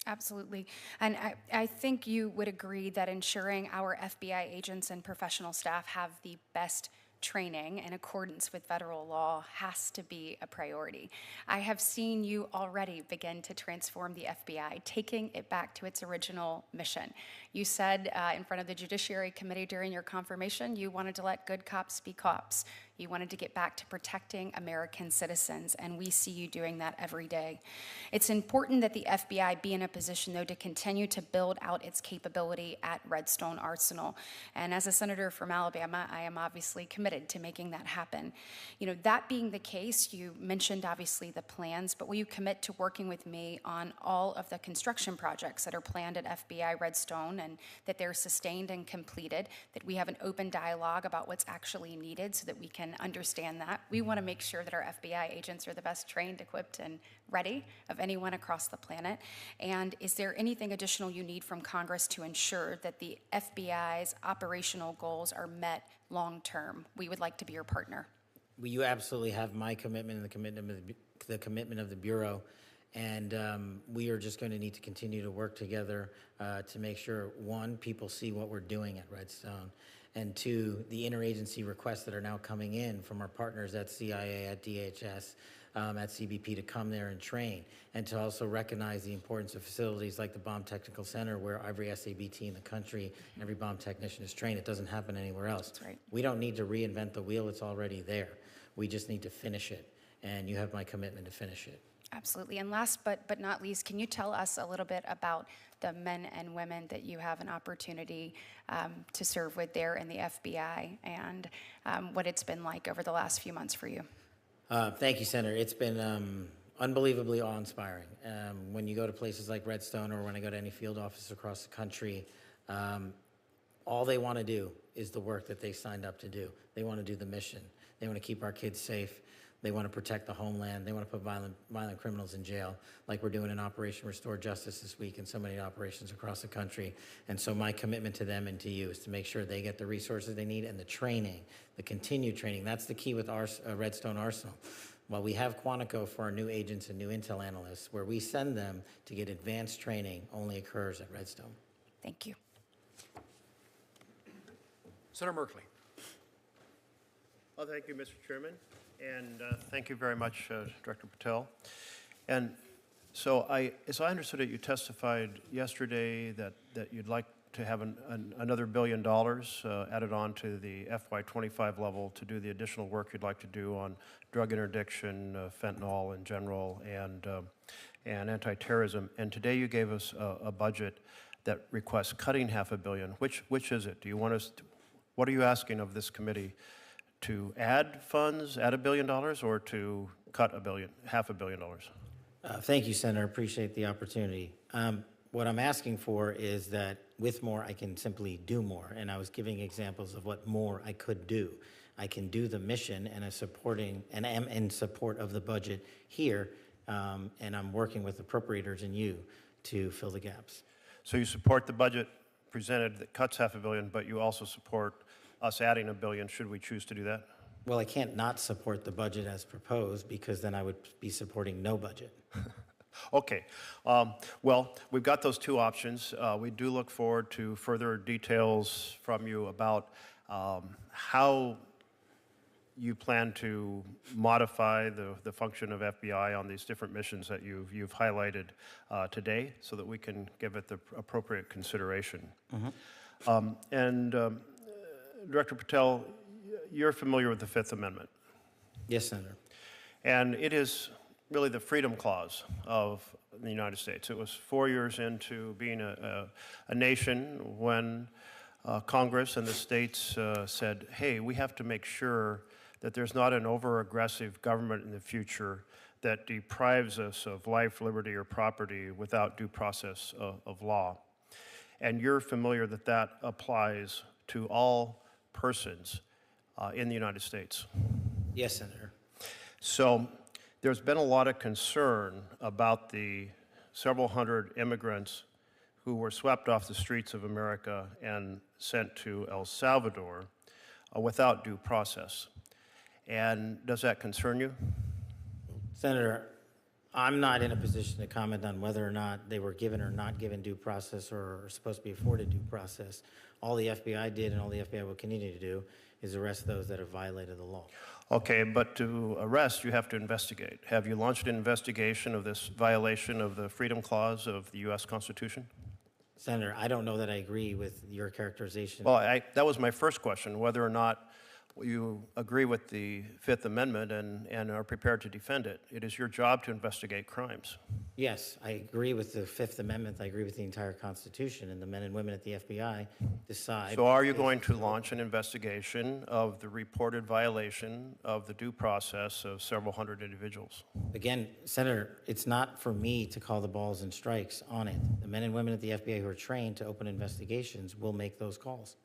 Absolutely. And I think you would agree that ensuring our FBI agents and professional staff have the best training in accordance with federal law has to be a priority. I have seen you already begin to transform the FBI, taking it back to its original mission. You said in front of the Judiciary Committee during your confirmation, you wanted to let good cops be cops. You wanted to get back to protecting American citizens, and we see you doing that every day. It's important that the FBI be in a position, though, to continue to build out its capability at Redstone Arsenal. And as a senator from Alabama, I am obviously committed to making that happen. You know, that being the case, you mentioned obviously the plans, but will you commit to working with me on all of the construction projects that are planned at FBI Redstone, and that they're sustained and completed, that we have an open dialogue about what's actually needed so that we can understand that? We want to make sure that our FBI agents are the best trained, equipped, and ready of anyone across the planet. And is there anything additional you need from Congress to ensure that the FBI's operational goals are met long term? We would like to be your partner. Well, you absolutely have my commitment and the commitment of the Bureau. And we are just going to need to continue to work together to make sure, one, people see what we're doing at Redstone, and two, the interagency requests that are now coming in from our partners at CIA, at DHS, at CBP to come there and train, and to also recognize the importance of facilities like the Bomb Technical Center, where every SABT in the country, every bomb technician is trained. It doesn't happen anywhere else. That's right. We don't need to reinvent the wheel. It's already there. We just need to finish it, and you have my commitment to finish it. Absolutely. And last but not least, can you tell us a little bit about the men and women that you have an opportunity to serve with there in the FBI, and what it's been like over the last few months for you? Thank you, Senator. It's been unbelievably awe-inspiring. When you go to places like Redstone, or when I go to any field office across the country, all they want to do is the work that they signed up to do. They want to do the mission. They want to keep our kids safe. They want to protect the homeland. They want to put violent criminals in jail, like we're doing in Operation Restore Justice this week and so many operations across the country. And so my commitment to them and to you is to make sure they get the resources they need and the training, the continued training. That's the key with our Redstone Arsenal. While we have Quantico for our new agents and new intel analysts, where we send them to get advanced training only occurs at Redstone. Thank you. Senator Merkley. Well, thank you, Mr. Chairman, and thank you very much, Director Patel. And so as I understood it, you testified yesterday that you'd like to have another $1 billion added on to the FY25 level to do the additional work you'd like to do on drug interdiction, fentanyl in general, and anti-terrorism. And today you gave us a budget that requests cutting $500 million. Which is it? Do you want us to, what are you asking of this committee? To add funds, add $1 billion, or to cut $500 million? Thank you, Senator. Appreciate the opportunity. What I'm asking for is that with more, I can simply do more. And I was giving examples of what more I could do. I can do the mission and am in support of the budget here, and I'm working with appropriators and you to fill the gaps. So you support the budget presented that cuts $500 million, but you also support us adding $1 billion should we choose to do that? Well, I can't not support the budget as proposed, because then I would be supporting no budget. Okay. Well, we've got those two options. We do look forward to further details from you about how you plan to modify the function of FBI on these different missions that you've highlighted today, so that we can give it the appropriate consideration. Mm-hmm. Director Patel, you're familiar with the Fifth Amendment. Yes, Senator. And it is really the freedom clause of the United States. It was 4 years into being a nation when Congress and the states said, hey, we have to make sure that there's not an over-aggressive government in the future that deprives us of life, liberty, or property without due process of law. And you're familiar that that applies to all persons in the United States. Yes, Senator. So there's been a lot of concern about the several hundred immigrants who were swept off the streets of America and sent to El Salvador without due process. And does that concern you? Senator, I'm not in a position to comment on whether or not they were given or not given due process or are supposed to be afforded due process. All the FBI did and all the FBI will continue to do is arrest those that have violated the law. Okay, but to arrest, you have to investigate. Have you launched an investigation of this violation of the Freedom Clause of the U.S. Constitution? Senator, I don't know that I agree with your characterization. Well, that was my first question, whether or not you agree with the Fifth Amendment and are prepared to defend it. It is your job to investigate crimes. Yes, I agree with the Fifth Amendment. I agree with the entire Constitution, and the men and women at the FBI decide. So are you going to launch an investigation of the reported violation of the due process of several hundred individuals? Again, Senator, it's not for me to call the balls and strikes on it. The men and women at the FBI who are trained to open investigations will make those calls.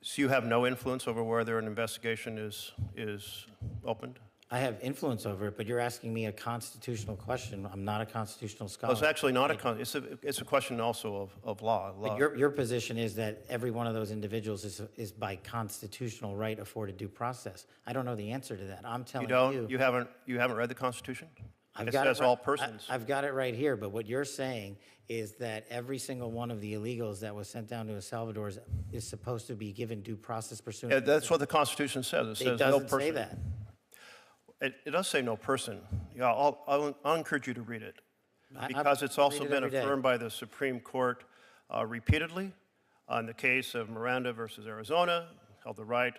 So you have no influence over whether an investigation is opened? I have influence over it, but you're asking me a constitutional question. I'm not a constitutional Well, scholar. it's actually not it's a question also of law. But your position is that every one of those individuals is by constitutional right afforded due process. I don't know the answer to that. I'm telling you. You haven't read the Constitution? I've It got says right- all persons. I've got it right here, but what you're saying is that every single one of the illegals that was sent down to El Salvador is supposed to be given due process pursuant. Yeah, that's what the Constitution says. It It says no doesn't person. say that. It does say no person. Yeah, I'll encourage you to read it. I Because it's also read it been every day. affirmed by the Supreme Court repeatedly on the case of Miranda versus Arizona, held the right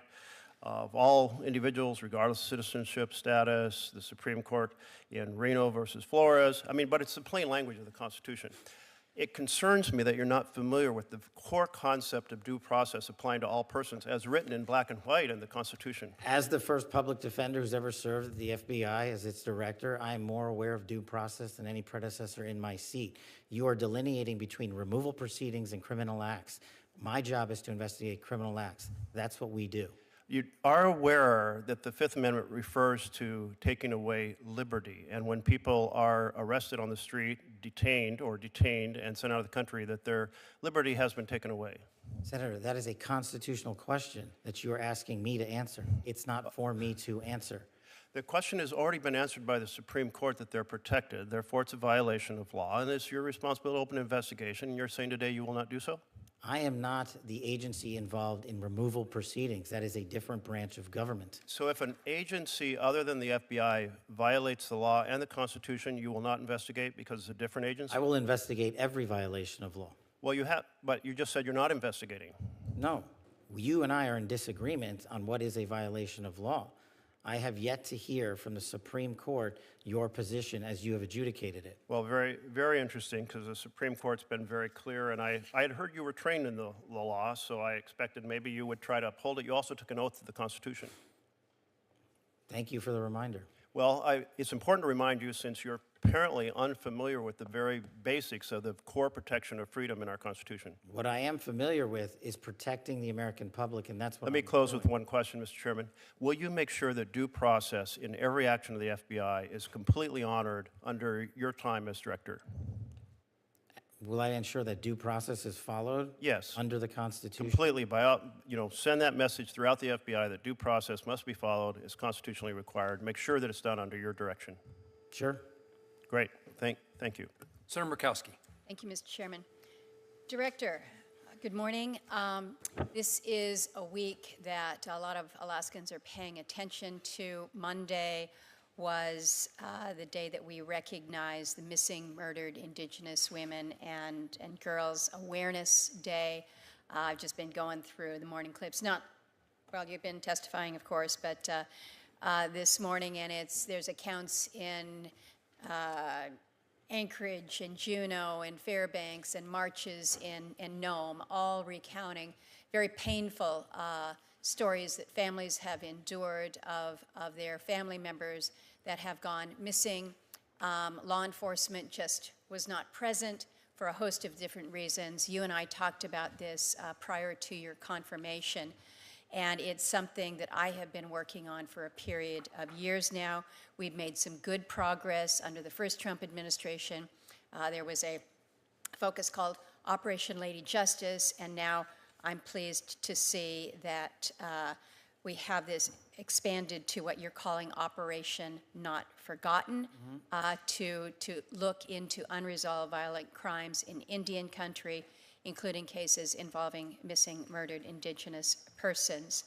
of all individuals, regardless of citizenship status, the Supreme Court in Reno versus Flores. I mean, but it's the plain language of the Constitution. It concerns me that you're not familiar with the core concept of due process applying to all persons as written in black and white in the Constitution. As the first public defender who's ever served at the FBI as its director, I am more aware of due process than any predecessor in my seat. You are delineating between removal proceedings and criminal acts. My job is to investigate criminal acts. That's what we do. You are aware that the Fifth Amendment refers to taking away liberty, and when people are arrested on the street, detained and sent out of the country, that their liberty has been taken away. Senator, that is a constitutional question that you are asking me to answer. It's not for me to answer. The question has already been answered by the Supreme Court that they're protected, therefore it's a violation of law, and it's your responsibility to open an investigation, and you're saying today you will not do so? I am not the agency involved in removal proceedings. That is a different branch of government. So if an agency other than the FBI violates the law and the Constitution, you will not investigate because it's a different agency? I will investigate every violation of law. Well, but you just said you're not investigating. No, you and I are in disagreement on what is a violation of law. I have yet to hear from the Supreme Court your position as you have adjudicated it. Well, very, very interesting, because the Supreme Court's been very clear, and I had heard you were trained in the law, so I expected maybe you would try to uphold it. You also took an oath to the Constitution. Thank you for the reminder. Well, it's important to remind you, since you're apparently unfamiliar with the very basics of the core protection of freedom in our Constitution. What I am familiar with is protecting the American public, and that's what Let me I'm close doing. with one question, Mr. Chairman. Will you make sure that due process in every action of the FBI is completely honored under your time as director? Will I ensure that due process is followed? Yes. Under the Constitution? Completely, send that message throughout the FBI that due process must be followed, is constitutionally required. Make sure that it's done under your direction. Sure. Great, thank you. Senator Murkowski. Thank you, Mr. Chairman. Director, good morning. This is a week that a lot of Alaskans are paying attention to. Monday was the day that we recognize the missing, murdered Indigenous women and girls Awareness Day. I've just been going through the morning clips. Well, you've been testifying, of course, but this morning, and there's accounts in Anchorage and Juneau and Fairbanks and marches in Nome, all recounting very painful stories that families have endured of their family members that have gone missing. Law enforcement just was not present for a host of different reasons. You and I talked about this prior to your confirmation, and it's something that I have been working on for a period of years now. We've made some good progress under the first Trump administration. There was a focus called Operation Lady Justice, and now I'm pleased to see that we have this expanded to what you're calling Operation Not Forgotten, to look into unresolved violent crimes in Indian country, including cases involving missing, murdered Indigenous persons.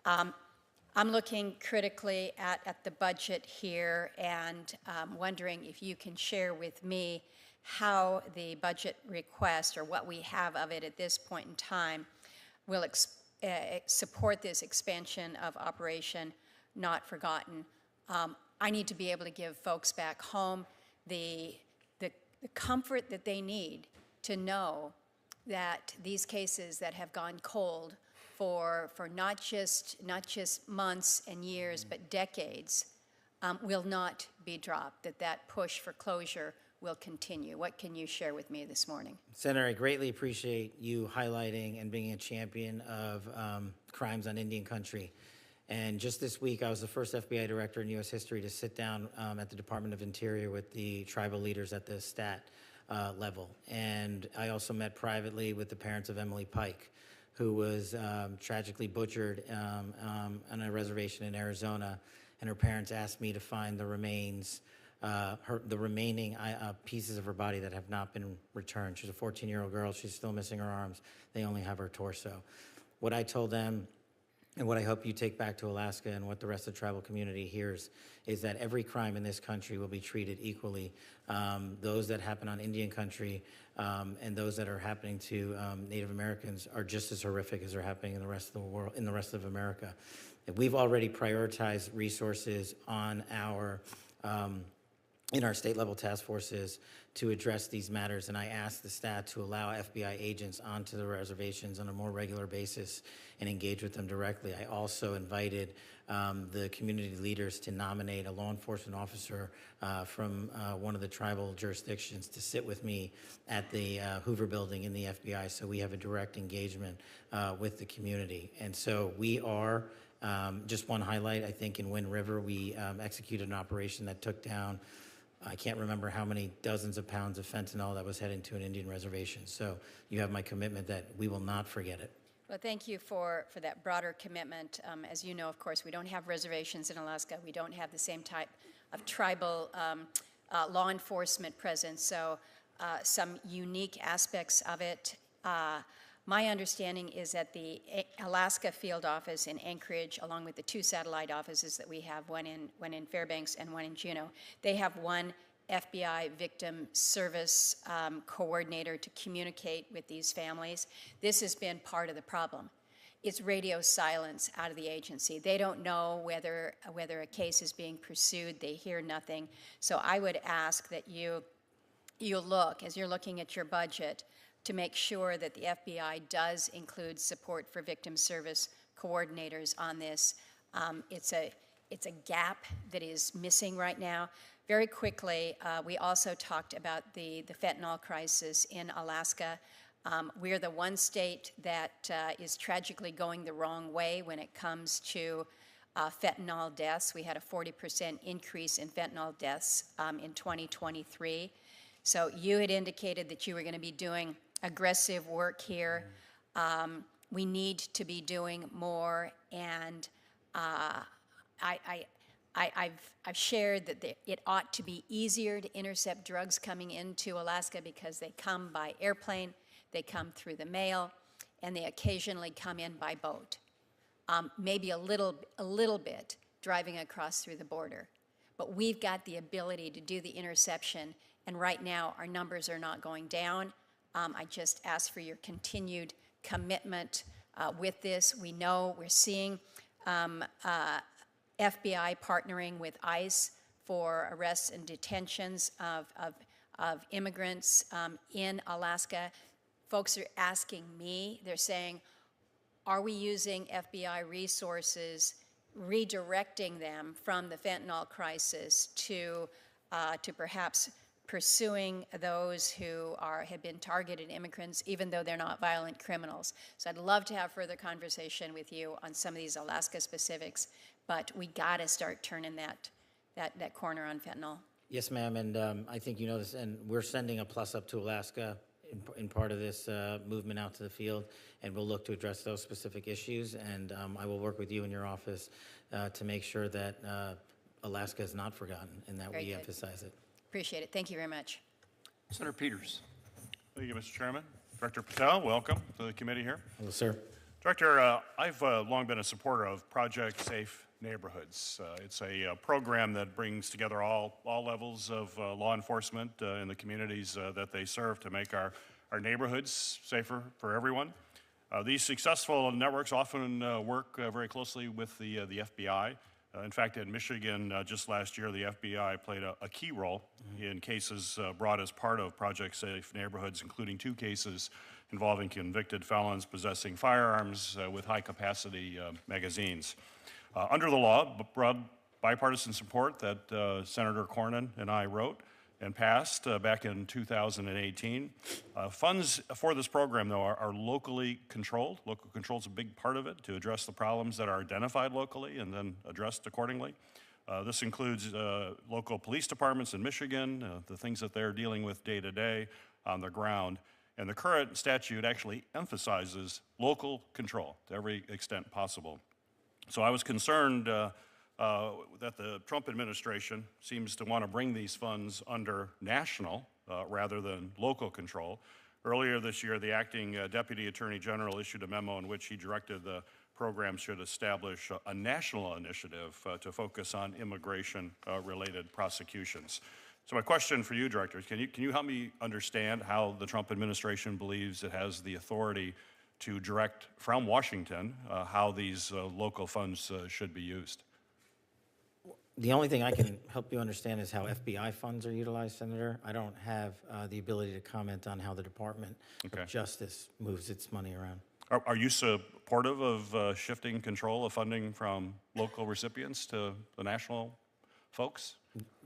I'm looking critically at the budget here and wondering if you can share with me how the budget request, or what we have of it at this point in time, will support this expansion of Operation Not Forgotten. I need to be able to give folks back home the comfort that they need to know that these cases that have gone cold for not just months and years, but decades, will not be dropped, that push for closure will continue. What can you share with me this morning? Senator, I greatly appreciate you highlighting and being a champion of crimes on Indian country. And just this week, I was the first FBI director in U.S. history to sit down at the Department of Interior with the tribal leaders at the stat level. And I also met privately with the parents of Emily Pike, who was tragically butchered on a reservation in Arizona. And her parents asked me to find the remains, the remaining pieces of her body that have not been returned. She's a 14-year-old girl. She's still missing her arms. They only have her torso. What I told them, and what I hope you take back to Alaska and what the rest of the tribal community hears, is that every crime in this country will be treated equally. Those that happen on Indian country and those that are happening to Native Americans are just as horrific as are happening in the rest of the world, in the rest of America. And we've already prioritized resources on our in our state level task forces to address these matters, and I asked the staff to allow FBI agents onto the reservations on a more regular basis and engage with them directly. I also invited the community leaders to nominate a law enforcement officer from one of the tribal jurisdictions to sit with me at the Hoover building in the FBI, so we have a direct engagement with the community. And so we are, just one highlight, I think in Wind River, we executed an operation that took down, I can't remember how many dozens of pounds of fentanyl that was heading to an Indian reservation. So you have my commitment that we will not forget it. Well, thank you for that broader commitment. As you know, of course, we don't have reservations in Alaska. We don't have the same type of tribal law enforcement presence, so some unique aspects of it. My understanding is that the Alaska field office in Anchorage, along with the two satellite offices that we have, one in Fairbanks and one in Juneau, they have one FBI victim service coordinator to communicate with these families. This has been part of the problem. It's radio silence out of the agency. They don't know whether a case is being pursued. They hear nothing. So I would ask that you look, as you're looking at your budget, to make sure that the FBI does include support for victim service coordinators on this. It's a gap that is missing right now. Very quickly, we also talked about the fentanyl crisis in Alaska. We're the one state that is tragically going the wrong way when it comes to fentanyl deaths. We had a 40% increase in fentanyl deaths in 2023. So you had indicated that you were going to be doing aggressive work here. We need to be doing more, and I've shared that it ought to be easier to intercept drugs coming into Alaska because they come by airplane, they come through the mail, and they occasionally come in by boat. Maybe a little bit driving across through the border. But we've got the ability to do the interception, and right now our numbers are not going down. I just ask for your continued commitment with this. We know we're seeing FBI partnering with ICE for arrests and detentions of immigrants in Alaska. Folks are asking me, they're saying, are we using FBI resources, redirecting them from the fentanyl crisis to perhaps pursuing those who have been targeted immigrants, even though they're not violent criminals. So I'd love to have further conversation with you on some of these Alaska specifics, but we got to start turning that corner on fentanyl. Yes, ma'am, and I think you know this, and we're sending a plus up to Alaska in part of this movement out to the field, and we'll look to address those specific issues, and I will work with you in your office to make sure that Alaska is not forgotten and that we emphasize it. Appreciate it. Thank you very much. Senator Peters. Thank you, Mr. Chairman. Director Patel, welcome to the committee here. Hello, sir. Director, I've long been a supporter of Project Safe Neighborhoods. It's a program that brings together all levels of law enforcement in the communities that they serve to make our neighborhoods safer for everyone. These successful networks often work very closely with the FBI. In fact, in Michigan, just last year, the FBI played a key role in cases brought as part of Project Safe Neighborhoods, including 2 cases involving convicted felons possessing firearms with high-capacity magazines. Under the law, broad bipartisan support that Senator Cornyn and I wrote and passed back in 2018. Funds for this program, though, are locally controlled. Local control is a big part of it to address the problems that are identified locally and then addressed accordingly. This includes local police departments in Michigan, the things that they're dealing with day to day on the ground. And the current statute actually emphasizes local control to every extent possible. So I was concerned that the Trump administration seems to want to bring these funds under national rather than local control. Earlier this year, the acting Deputy Attorney General issued a memo in which he directed the program should establish a national initiative to focus on immigration-related prosecutions. So my question for you, Director, is can you help me understand how the Trump administration believes it has the authority to direct from Washington how these local funds should be used? The only thing I can help you understand is how FBI funds are utilized, Senator. I don't have the ability to comment on how the Department of Justice moves its money around. Are you supportive of shifting control of funding from local recipients to the national folks?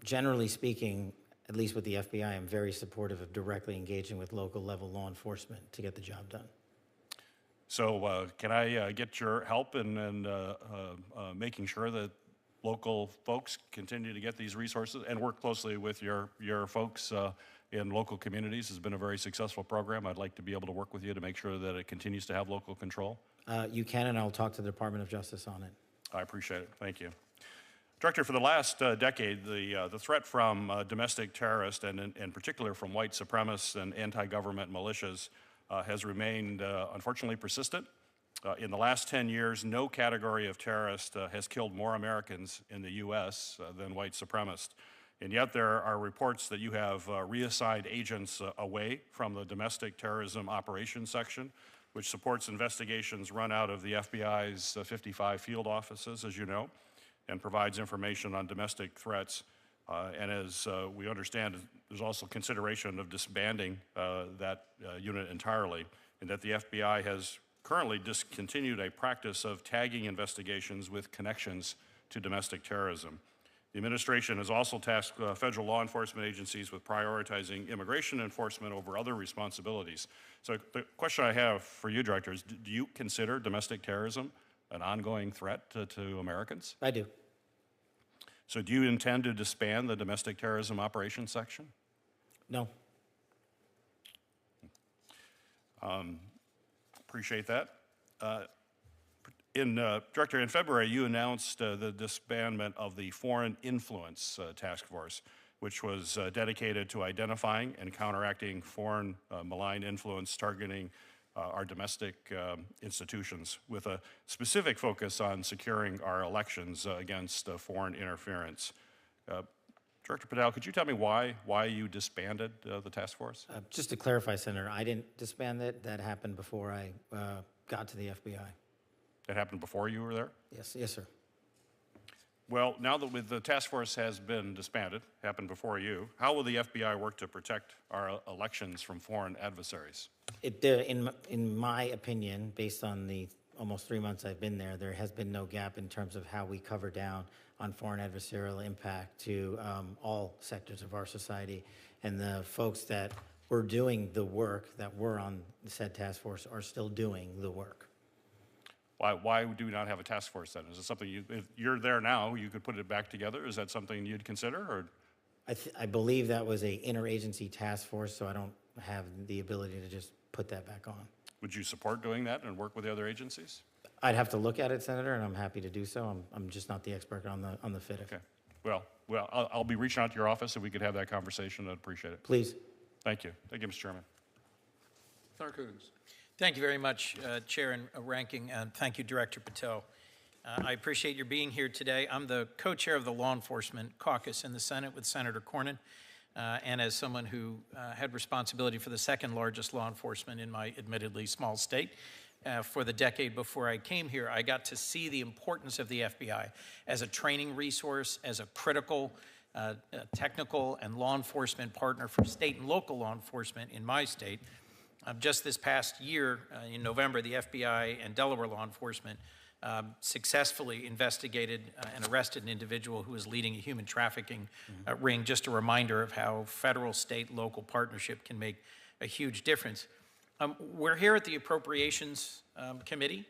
Generally speaking, at least with the FBI, I'm very supportive of directly engaging with local level law enforcement to get the job done. So can I get your help in making sure that local folks continue to get these resources and work closely with your folks in local communities? Has been a very successful program. I'd like to be able to work with you to make sure that it continues to have local control. You can, and I'll talk to the Department of Justice on it. I appreciate it. Thank you. Director, for the last decade, the threat from domestic terrorists, and in particular from white supremacists and anti-government militias, has remained unfortunately persistent. In the last 10 years, no category of terrorist has killed more Americans in the U.S. Than white supremacists. And yet there are reports that you have reassigned agents away from the domestic terrorism operations section, which supports investigations run out of the FBI's 55 field offices, as you know, and provides information on domestic threats. And as we understand, there's also consideration of disbanding that unit entirely, and that the FBI has currently discontinued a practice of tagging investigations with connections to domestic terrorism. The administration has also tasked federal law enforcement agencies with prioritizing immigration enforcement over other responsibilities. So the question I have for you, Director, is do you consider domestic terrorism an ongoing threat to Americans? I do. So do you intend to disband the domestic terrorism operations section? No. Appreciate that. Director, in February, you announced the disbandment of the Foreign Influence Task Force, which was dedicated to identifying and counteracting foreign malign influence targeting our domestic institutions, with a specific focus on securing our elections against foreign interference. Director Patel, could you tell me why you disbanded the task force? Just to clarify, Senator, I didn't disband it. That happened before I got to the FBI. That happened before you were there? Yes, sir. Well, now that the task force has been disbanded, happened before you, how will the FBI work to protect our elections from foreign adversaries? In my opinion, based on the almost 3 months I've been there has been no gap in terms of how we cover down on foreign adversarial impact to all sectors of our society. And the folks that were doing the work that were on the said task force are still doing the work. Why do we not have a task force then? Is it something if you're there now, you could put it back together? Is that something you'd consider? Or? I believe that was a interagency task force, so I don't have the ability to just put that back on. Would you support doing that and work with the other agencies? I'd have to look at it, Senator, and I'm happy to do so. I'm just not the expert on the FIDIC. Okay. Well, I'll be reaching out to your office if we could have that conversation. I'd appreciate it. Please. Thank you. Thank you, Mr. Chairman. Senator Coons. Thank you very much, Chair and Ranking, and thank you, Director Patel. I appreciate your being here today. I'm the co-chair of the Law Enforcement Caucus in the Senate with Senator Cornyn, and as someone who had responsibility for the second largest law enforcement in my admittedly small state for the decade before I came here, I got to see the importance of the FBI as a training resource, as a critical technical and law enforcement partner for state and local law enforcement in my state. Just this past year, in November, the FBI and Delaware law enforcement successfully investigated and arrested an individual who was leading a human trafficking ring. Just a reminder of how federal, state, local partnership can make a huge difference. We're here at the Appropriations Committee.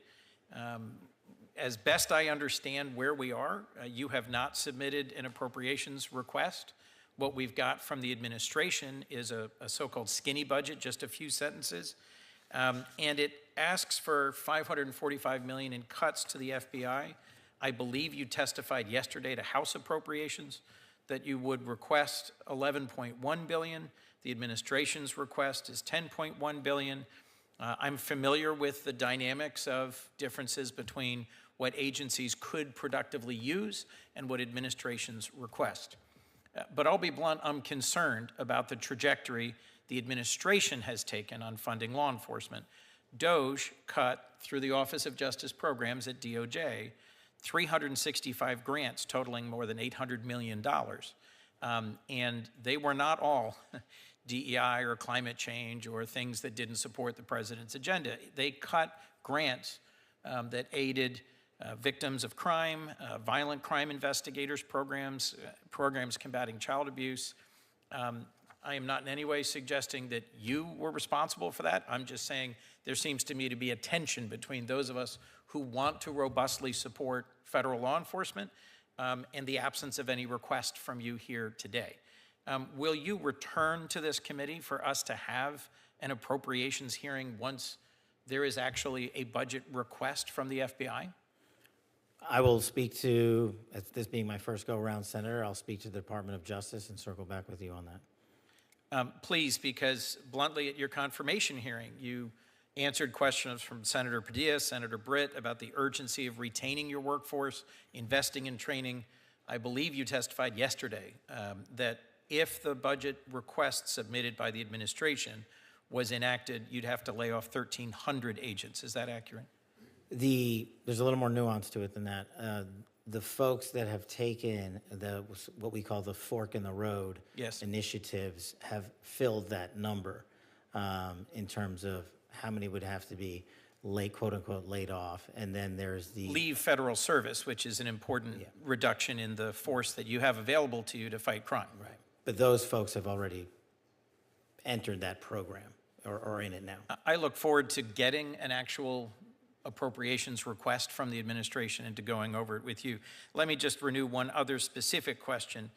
As best I understand where we are, you have not submitted an appropriations request. What we've got from the administration is a so-called skinny budget, just a few sentences, and it asks for $545 million in cuts to the FBI. I believe you testified yesterday to House Appropriations that you would request $11.1 billion. The administration's request is $10.1 billion. I'm familiar with the dynamics of differences between what agencies could productively use and what administrations request. But I'll be blunt, I'm concerned about the trajectory the administration has taken on funding law enforcement. DOJ cut, through the Office of Justice Programs at DOJ, 365 grants totaling more than $800 million. And they were not all DEI or climate change or things that didn't support the president's agenda. They cut grants that aided victims of crime, violent crime investigators programs, programs combating child abuse. I am not in any way suggesting that you were responsible for that. I'm just saying there seems to me to be a tension between those of us who want to robustly support federal law enforcement and the absence of any request from you here today. Will you return to this committee for us to have an appropriations hearing once there is actually a budget request from the FBI? I will speak to, this being my first go-around, Senator, I'll speak to the Department of Justice and circle back with you on that. Please, because bluntly at your confirmation hearing, you answered questions from Senator Padilla, Senator Britt about the urgency of retaining your workforce, investing in training. I believe you testified yesterday that if the budget request submitted by the administration was enacted, you'd have to lay off 1,300 agents. Is that accurate? There's a little more nuance to it than that. The folks that have taken what we call the fork in the road initiatives have filled that number in terms of how many would have to be quote unquote laid off. And then there's the leave federal service, which is an important reduction in the force that you have available to you to fight crime. Right. But those folks have already entered that program or are in it now. I look forward to getting an actual appropriations request from the administration and to going over it with you. Let me just renew one other specific question.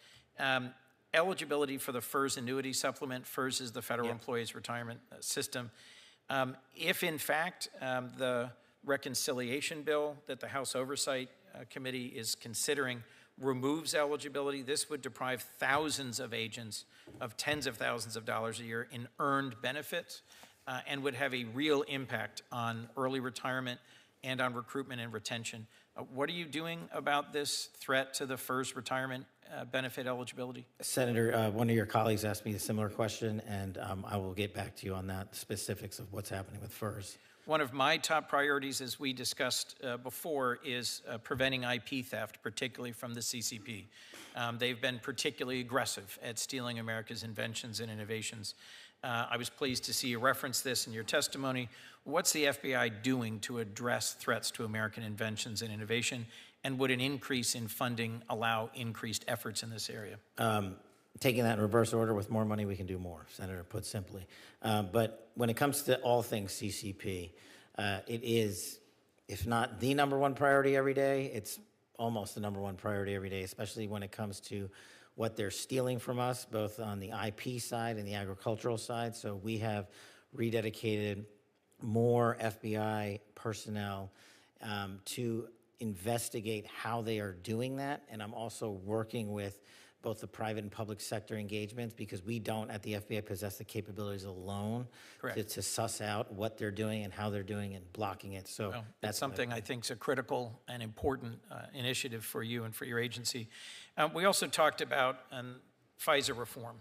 Eligibility for the FERS annuity supplement. FERS is the Federal Employees Retirement System. If in fact the reconciliation bill that the House Oversight Committee is considering removes eligibility, this would deprive thousands of agents of tens of thousands of dollars a year in earned benefits. And would have a real impact on early retirement and on recruitment and retention. What are you doing about this threat to the FERS retirement benefit eligibility? Senator, one of your colleagues asked me a similar question, and I will get back to you on that, specifics of what's happening with FERS. One of my top priorities, as we discussed before, is preventing IP theft, particularly from the CCP. They've been particularly aggressive at stealing America's inventions and innovations. I was pleased to see you reference this in your testimony. What's the FBI doing to address threats to American inventions and innovation? And would an increase in funding allow increased efforts in this area? Taking that in reverse order, with more money, we can do more, Senator, put simply. But when it comes to all things CCP, it is, if not the #1 priority every day, it's almost the #1 priority every day, especially when it comes to what they're stealing from us, both on the IP side and the agricultural side. So we have rededicated more FBI personnel to investigate how they are doing that. And I'm also working with both the private and public sector engagements, because we don't at the FBI possess the capabilities alone to suss out what they're doing and how they're doing and blocking it. So Well, that's something I think is a critical and important initiative for you and for your agency. We also talked about FISA reform.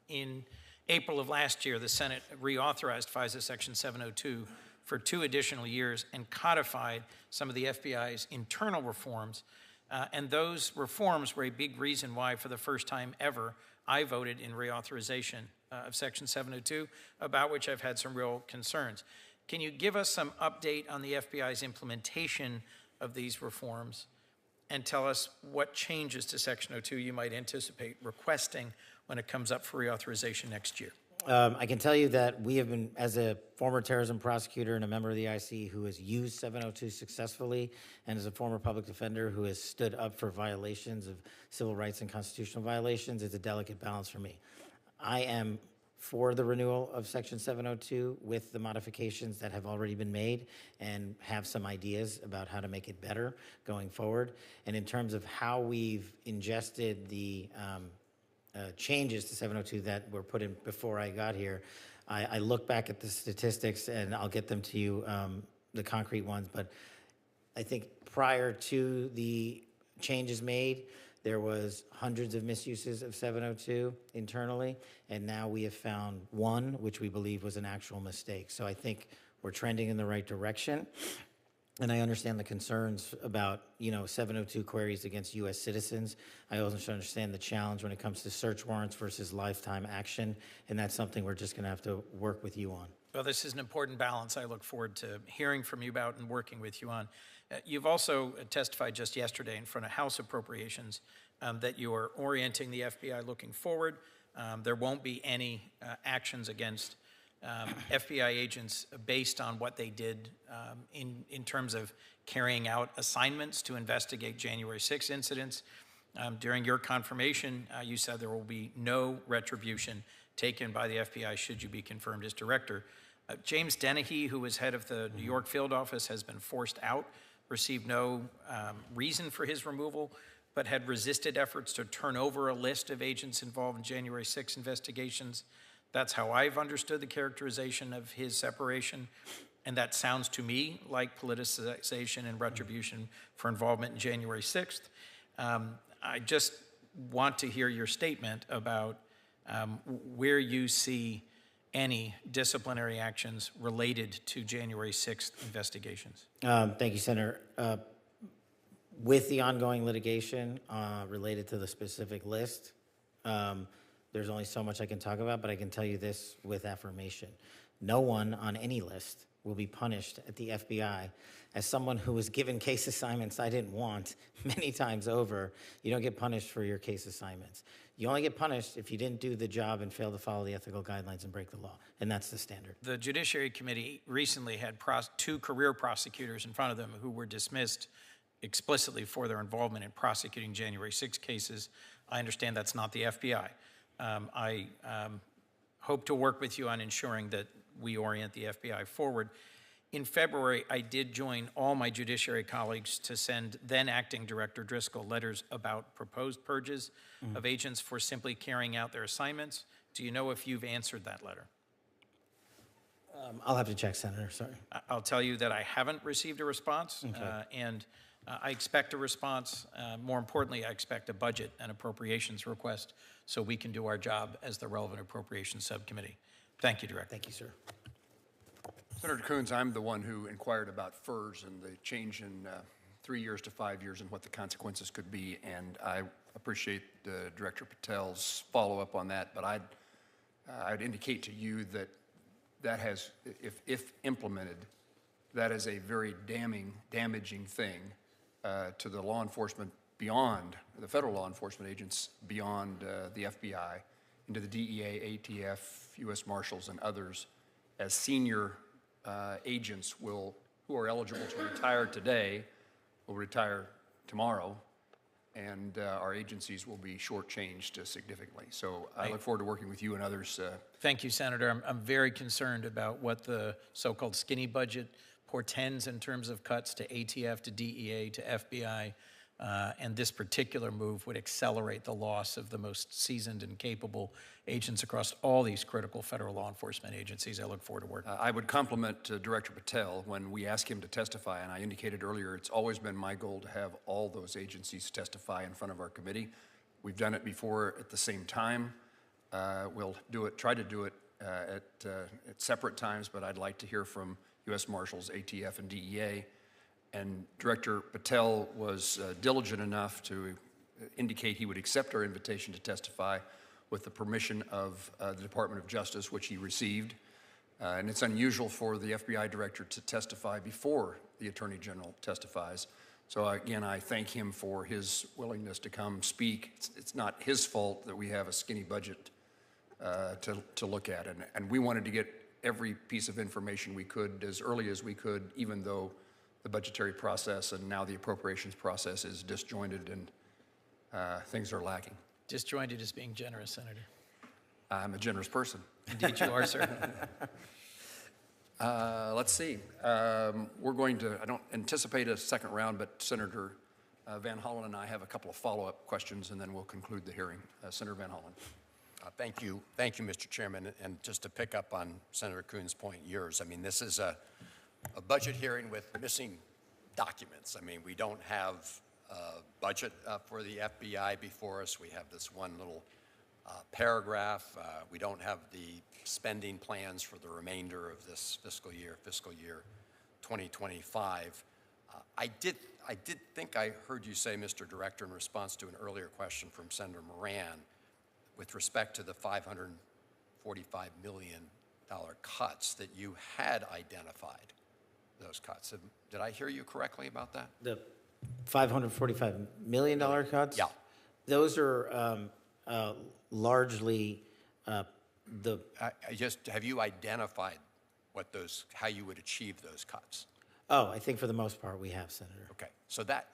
In April of last year, the Senate reauthorized FISA Section 702 for 2 additional years and codified some of the FBI's internal reforms. And those reforms were a big reason why, for the first time ever, I voted in reauthorization of Section 702, about which I've had some real concerns. Can you give us some update on the FBI's implementation of these reforms and tell us what changes to Section 02 you might anticipate requesting when it comes up for reauthorization next year? I can tell you that we have been, as a former terrorism prosecutor and a member of the IC who has used 702 successfully, and as a former public defender who has stood up for violations of civil rights and constitutional violations, it's a delicate balance for me. I am for the renewal of Section 702 with the modifications that have already been made, and have some ideas about how to make it better going forward. And in terms of how we've ingested the changes to 702 that were put in before I got here, I look back at the statistics, and I'll get them to you, the concrete ones, but I think prior to the changes made, there was hundreds of misuses of 702 internally, and now we have found one, which we believe was an actual mistake. So I think we're trending in the right direction. And I understand the concerns about, 702 queries against U.S. citizens. I also understand the challenge when it comes to search warrants versus lifetime action, and that's something we're just going to have to work with you on. Well, this is an important balance I look forward to hearing from you about and working with you on. You've also testified just yesterday in front of House Appropriations that you are orienting the FBI looking forward. There won't be any actions against FBI agents based on what they did in terms of carrying out assignments to investigate January 6 incidents. During your confirmation, you said there will be no retribution taken by the FBI should you be confirmed as director. James Dennehy, who was head of the New York field office, has been forced out, received no reason for his removal, but had resisted efforts to turn over a list of agents involved in January 6 investigations. That's how I've understood the characterization of his separation, and that sounds to me like politicization and retribution for involvement in January 6th. I just want to hear your statement about where you see any disciplinary actions related to January 6th investigations. Thank you, Senator. With the ongoing litigation related to the specific list, there's only so much I can talk about, but I can tell you this with affirmation. No one on any list will be punished at the FBI. As someone who was given case assignments I didn't want many times over, you don't get punished for your case assignments. You only get punished if you didn't do the job and fail to follow the ethical guidelines and break the law, and that's the standard. The Judiciary Committee recently had 2 career prosecutors in front of them who were dismissed explicitly for their involvement in prosecuting January 6 cases. I understand that's not the FBI. I hope to work with you on ensuring that we orient the FBI forward. In February, I did join all my judiciary colleagues to send then Acting Director Driscoll letters about proposed purges of agents for simply carrying out their assignments. Do you know if you've answered that letter? I'll have to check, Senator, sorry. I'll tell you that I haven't received a response, and I expect a response. More importantly, I expect a budget and appropriations request so we can do our job as the relevant appropriations subcommittee. Thank you, Director. Thank you, sir. Senator Coons, I'm the one who inquired about FERS and the change in 3 years to 5 years and what the consequences could be, and I appreciate Director Patel's follow-up on that, but I'd indicate to you that that has, if implemented, that is a very damaging thing to the law enforcement beyond, the federal law enforcement agents beyond the FBI, into the DEA, ATF, U.S. Marshals, and others, as senior agents who are eligible to retire today will retire tomorrow, and our agencies will be shortchanged significantly. So I look forward to working with you and others. Thank you, Senator. I'm very concerned about what the so-called skinny budget portends in terms of cuts to ATF, to DEA, to FBI, And this particular move would accelerate the loss of the most seasoned and capable agents across all these critical federal law enforcement agencies. I look forward to working. I would compliment Director Patel when we ask him to testify, and I indicated earlier, it's always been my goal to have all those agencies testify in front of our committee. We've done it before at the same time. We'll do it, try to do it at separate times, but I'd like to hear from U.S. Marshals, ATF, and DEA. And Director Patel was diligent enough to indicate he would accept our invitation to testify with the permission of the Department of Justice, which he received. And it's unusual for the FBI Director to testify before the Attorney General testifies. So again, I thank him for his willingness to come speak. It's not his fault that we have a skinny budget to look at. And we wanted to get every piece of information we could as early as we could, even though the budgetary process and now the appropriations process is disjointed and things are lacking. Disjointed is being generous, Senator. I'm a generous person. Indeed you are, sir. Let's see. We're going to, I don't anticipate a second round, but Senator Van Hollen and I have a couple of follow-up questions, and then we'll conclude the hearing. Senator Van Hollen. Thank you, Mr. Chairman. And just to pick up on Senator Kuhn's point, yours, I mean, this is a budget hearing with missing documents. I mean, we don't have a budget for the FBI before us. We have this one little paragraph. We don't have the spending plans for the remainder of this fiscal year 2025. I did think I heard you say, Mr. Director, in response to an earlier question from Senator Moran, with respect to the $545 million cuts, that you had identified those cuts. Did I hear you correctly about that? The $545 million cuts? Yeah. Those are largely I just, have you identified what those, how you would achieve those cuts? Oh, I think for the most part we have, Senator. Okay, so that,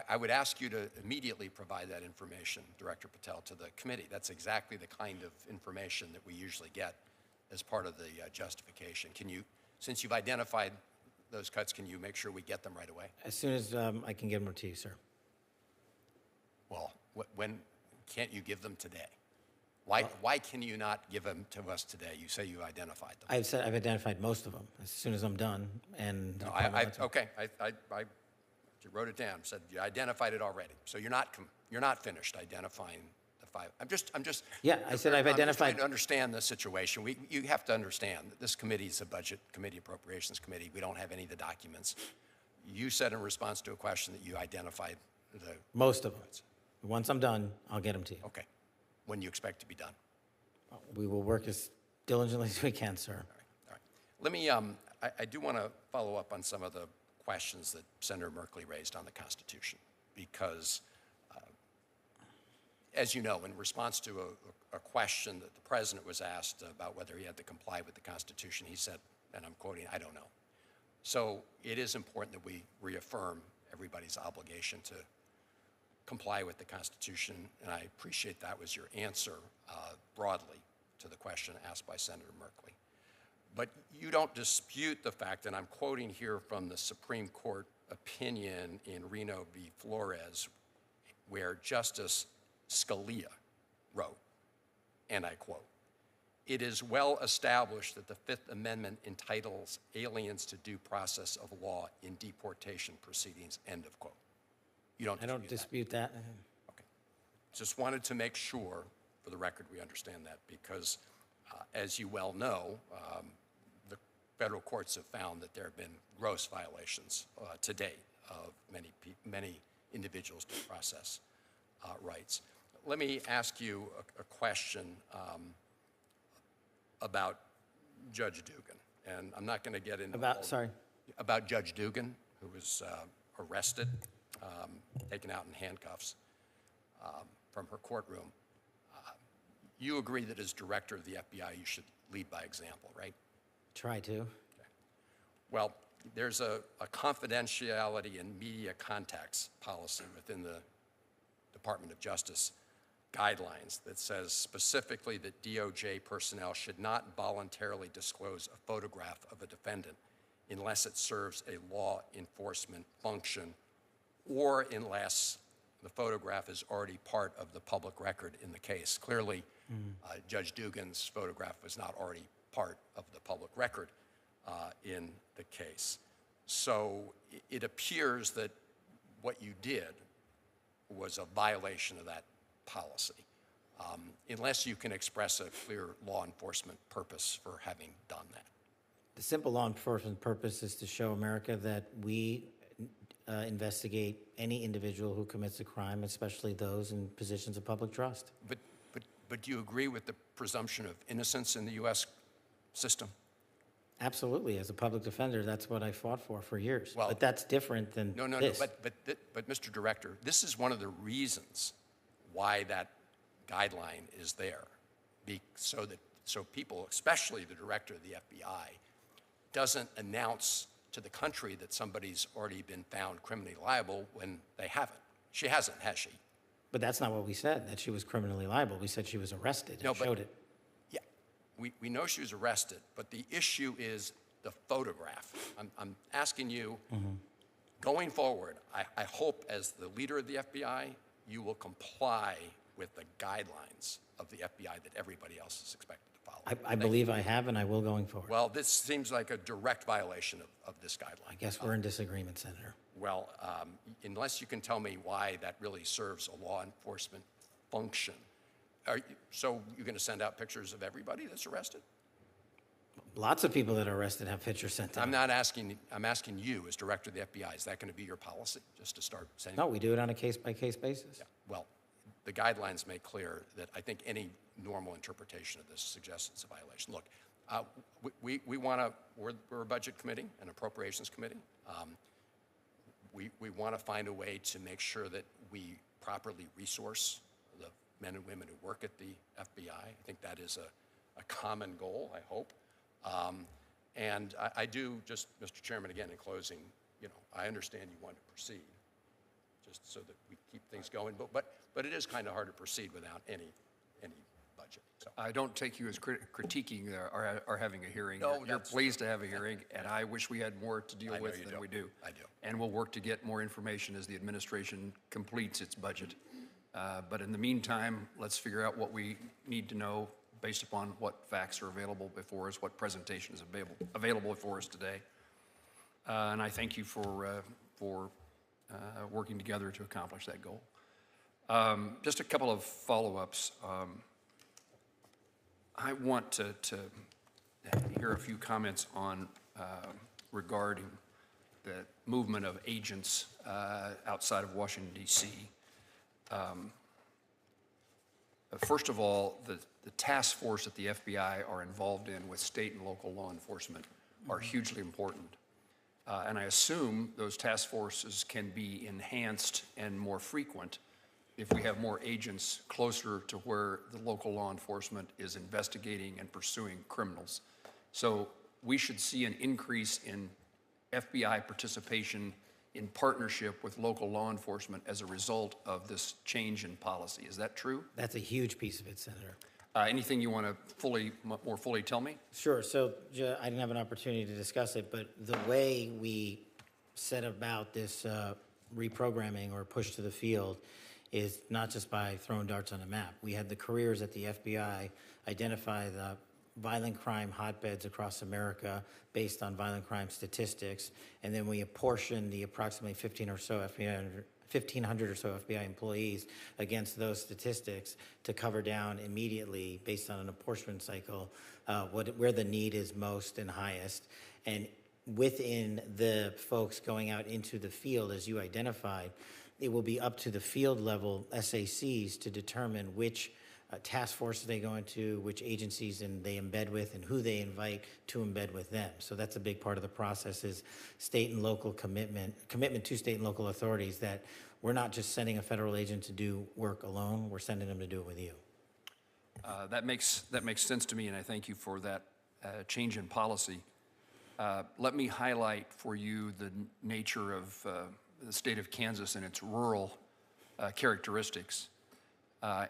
I would ask you to immediately provide that information, Director Patel, to the committee. That's exactly the kind of information that we usually get as part of the justification. Can you, since you've identified those cuts, can you make sure we get them right away? As soon as I can get them to you, sir. Well, when can't you give them today? Why can you not give them to us today? You say you identified them. I've identified most of them as soon as I'm done. And No, okay, I wrote it down. Said you identified it already. So you're not finished identifying the five. I'm just. Yeah, I said I've I'm just identified. trying to understand the situation. You have to understand that this committee is a budget committee, appropriations committee. We don't have any of the documents. You said in response to a question that you identified the. Most of them. Once I'm done, I'll get them to you. Okay. When do you expect to be done? We will work as diligently as we can, sir. All right. Let me, I do want to follow up on some of the questions that Senator Merkley raised on the Constitution, because as you know, in response to a question that the President was asked about whether he had to comply with the Constitution, he said, and I'm quoting, "I don't know." So it is important that we reaffirm everybody's obligation to comply with the Constitution, and I appreciate that was your answer broadly to the question asked by Senator Merkley. But you don't dispute the fact, and I'm quoting here from the Supreme Court opinion in Reno v. Flores, where Justice Scalia wrote, and I quote, "It is well established that the Fifth Amendment entitles aliens to due process of law in deportation proceedings," end of quote. You don't dispute that? I don't dispute that. Okay. Just wanted to make sure, for the record, we understand that, because as you well know, the federal courts have found that there have been gross violations to date of many individuals' due process rights. Let me ask you a question about Judge Dugan, and I'm not going to get into about Judge Dugan, who was arrested, taken out in handcuffs from her courtroom. You agree that as director of the FBI, you should lead by example, right? Try to. Okay. Well, there's a confidentiality and media contacts policy within the Department of Justice guidelines that says specifically that DOJ personnel should not voluntarily disclose a photograph of a defendant unless it serves a law enforcement function, or unless the photograph is already part of the public record in the case. Clearly, Judge Dugan's photograph was not already part of the public record in the case. So it appears that what you did was a violation of that policy, unless you can express a clear law enforcement purpose for having done that. The simple law enforcement purpose is to show America that we investigate any individual who commits a crime, especially those in positions of public trust. But do you agree with the presumption of innocence in the U.S. system? Absolutely. As a public defender, that's what I fought for years. Well, but that's different than this. But Mr. Director, this is one of the reasons why that guideline is there, so people, especially the director of the FBI, doesn't announce to the country that somebody's already been found criminally liable when they haven't. She hasn't, has she? But that's not what we said, that she was criminally liable. We said she was arrested and showed it. Yeah, we know she was arrested, but the issue is the photograph. I'm asking you, going forward, I hope as the leader of the FBI, you will comply with the guidelines of the FBI that everybody else is expected to follow. I believe I have, and I will going forward. Well, this seems like a direct violation of this guideline. I guess we're in disagreement, Senator. Well, unless you can tell me why that really serves a law enforcement function. So you're going to send out pictures of everybody that's arrested? Lots of people that are arrested have pictures sent out. I'm asking you as director of the FBI, is that going to be your policy, just to start saying? No, we do it on a case-by-case basis. Yeah, well, the guidelines make clear that I think any normal interpretation of this suggests it's a violation. Look, we're a budget committee, an appropriations committee. We want to find a way to make sure that we properly resource the men and women who work at the FBI. I think that is a common goal, I hope. And I do, just, Mr. Chairman, again, in closing, I understand you want to proceed, just so that we keep things going, but it is kind of hard to proceed without any budget. So. I don't take you as critiquing our having a hearing. No, You're pleased to have a hearing, and I wish we had more to deal with than we do. I do. And we'll work to get more information as the administration completes its budget. But in the meantime, let's figure out what we need to know based upon what facts are available before us, what presentation is available for us today. And I thank you for working together to accomplish that goal. Just a couple of follow-ups. I want to hear a few comments on regarding the movement of agents outside of Washington, D.C. First of all, the task force that the FBI are involved in with state and local law enforcement are hugely important. And I assume those task forces can be enhanced and more frequent if we have more agents closer to where the local law enforcement is investigating and pursuing criminals. So we should see an increase in FBI participation in partnership with local law enforcement as a result of this change in policy. Is that true? That's a huge piece of it, Senator. Anything you want to more fully tell me? Sure. So I didn't have an opportunity to discuss it, but the way we set about this reprogramming or push to the field is not just by throwing darts on a map. We had the careers at the FBI identify the violent crime hotbeds across America based on violent crime statistics, and then we apportioned the approximately 1,500 or so FBI employees against those statistics to cover down immediately based on an apportionment cycle where the need is most and highest. And within the folks going out into the field, as you identified, it will be up to the field level SACs to determine which task force they go into, which agencies they embed with, and who they invite to embed with them. So that's a big part of the process is state and local commitment to state and local authorities that we're not just sending a federal agent to do work alone, we're sending them to do it with you. That makes sense to me, and I thank you for that change in policy. Let me highlight for you the nature of the state of Kansas and its rural characteristics.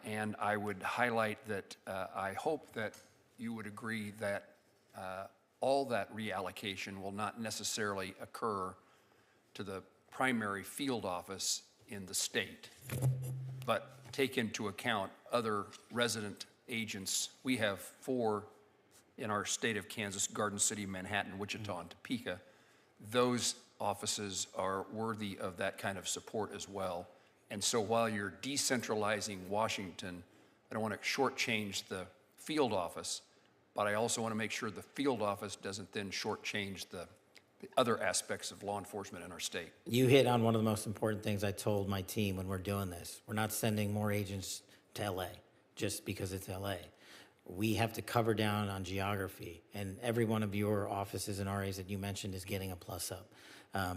And I would highlight that I hope that you would agree that all that reallocation will not necessarily occur to the primary field office in the state, but take into account other resident agents. We have 4 in our state of Kansas: Garden City, Manhattan, Wichita, and Topeka. Those offices are worthy of that kind of support as well. And so while you're decentralizing Washington, I don't want to shortchange the field office, but I also want to make sure the field office doesn't then shortchange the other aspects of law enforcement in our state. You hit on one of the most important things I told my team when we're doing this. We're not sending more agents to LA just because it's LA. We have to cover down on geography, and every one of your offices and RAs that you mentioned is getting a plus up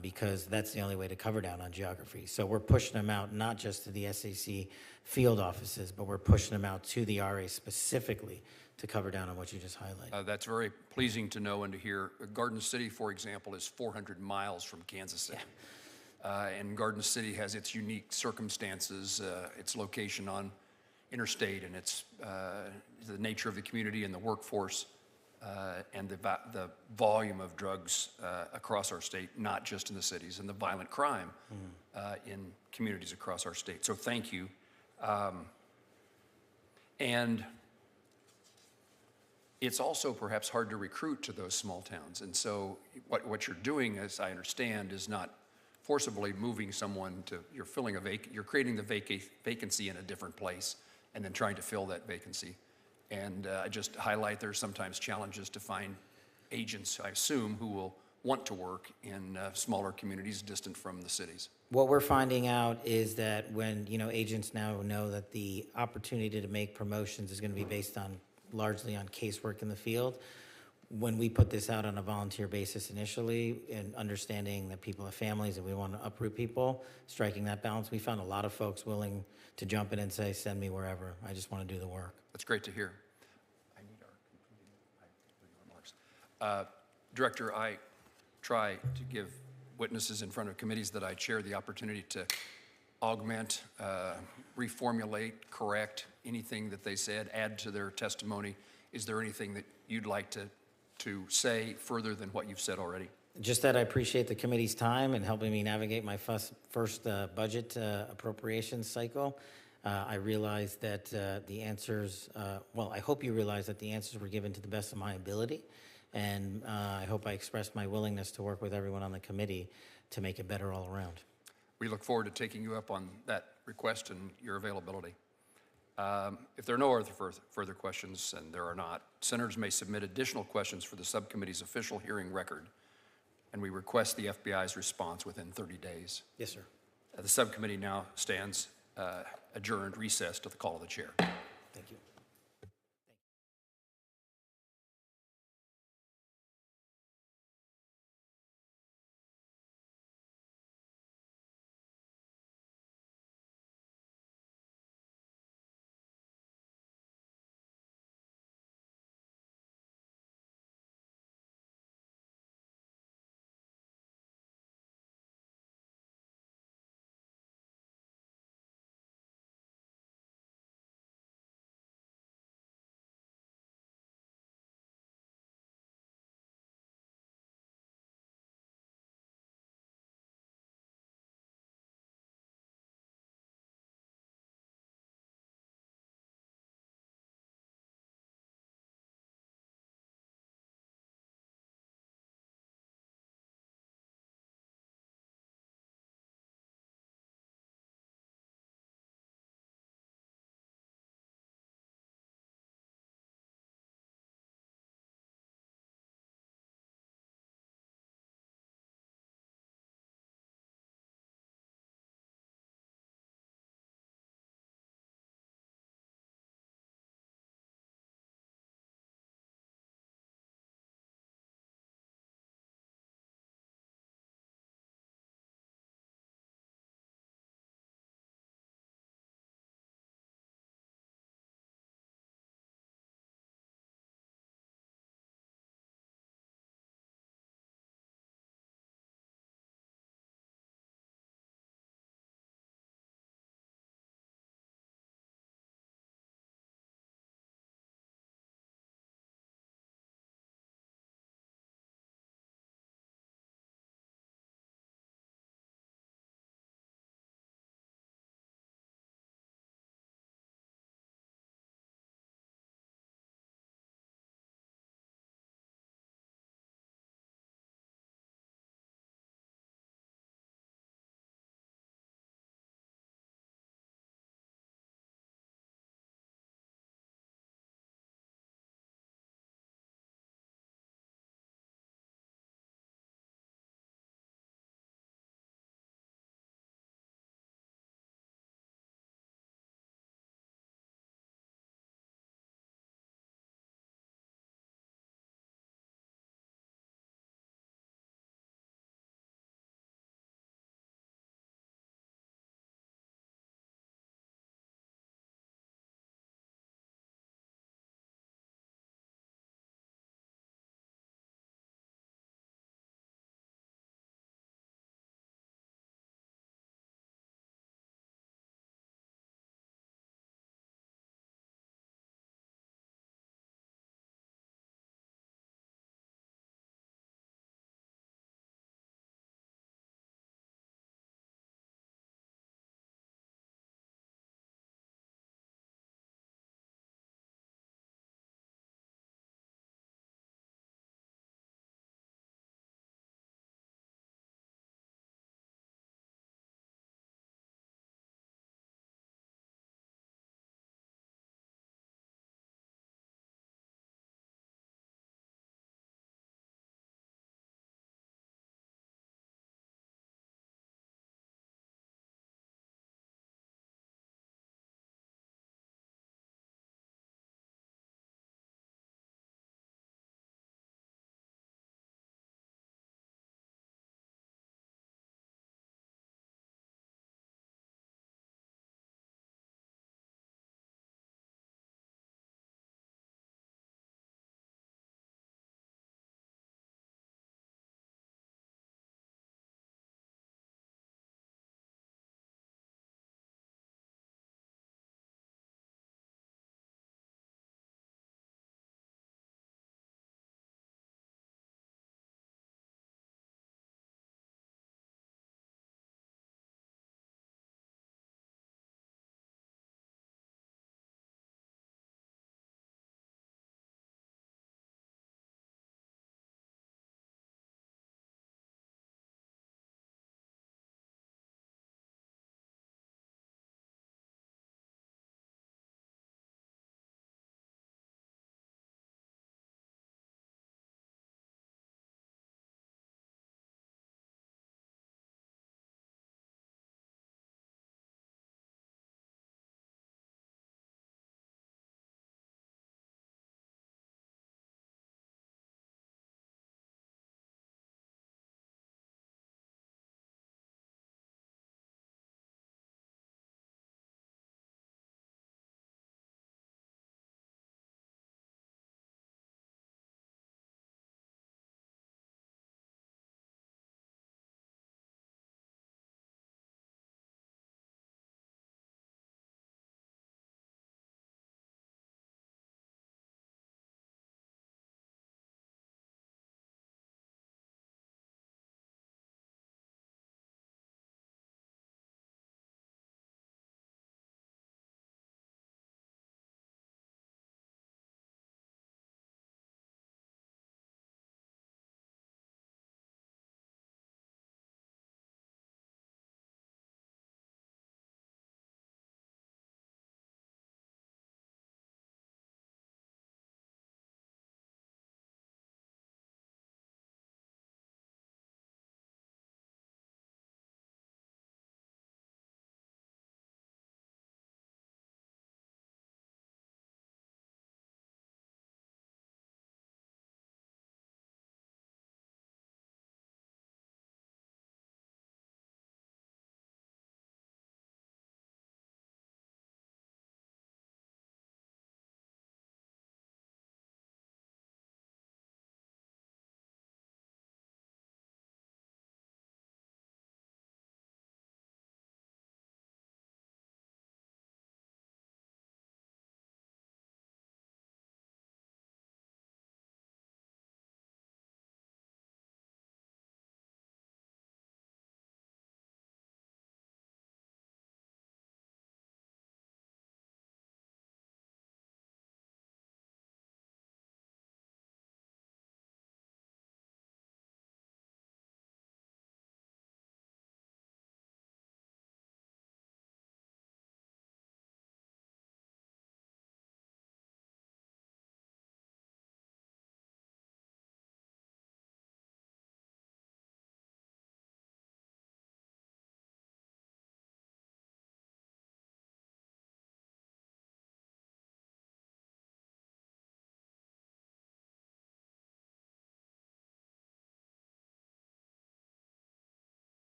because that's the only way to cover down on geography. So we're pushing them out not just to the SAC field offices, but we're pushing them out to the RA specifically to cover down on what you just highlighted. That's very pleasing to know and to hear. Garden City, for example, is 400 miles from Kansas City. And Garden City has its unique circumstances, its location on interstate, and its the nature of the community and the workforce, and the volume of drugs across our state, not just in the cities, and the violent crime in communities across our state. So thank you. And it's also perhaps hard to recruit to those small towns. And so what you're doing, as I understand, is not forcibly moving someone to, you're filling you're creating the vacancy in a different place and then trying to fill that vacancy. And I just highlight there's sometimes challenges to find agents, I assume, who will want to work in smaller communities distant from the cities. What we're finding out is that when, agents now know that the opportunity to make promotions is going to be based on largely on casework in the field, when we put this out on a volunteer basis initially and understanding that people have families and we want to uproot people, striking that balance, we found a lot of folks willing to jump in and say, send me wherever. I just want to do the work. That's great to hear. I need our concluding remarks. Director, I try to give witnesses in front of committees that I chair the opportunity to augment, reformulate, correct anything that they said, add to their testimony. Is there anything that you'd like to say further than what you've said already? Just that I appreciate the committee's time in helping me navigate my first budget appropriations cycle. I realize that the answers, I hope you realize that the answers were given to the best of my ability. And I hope I expressed my willingness to work with everyone on the committee to make it better all around. We look forward to taking you up on that request and your availability. If there are no further questions, and there are not, senators may submit additional questions for the subcommittee's official hearing record, and we request the FBI's response within 30 days. Yes, sir. The subcommittee now stands adjourned, recessed, to the call of the chair. Thank you.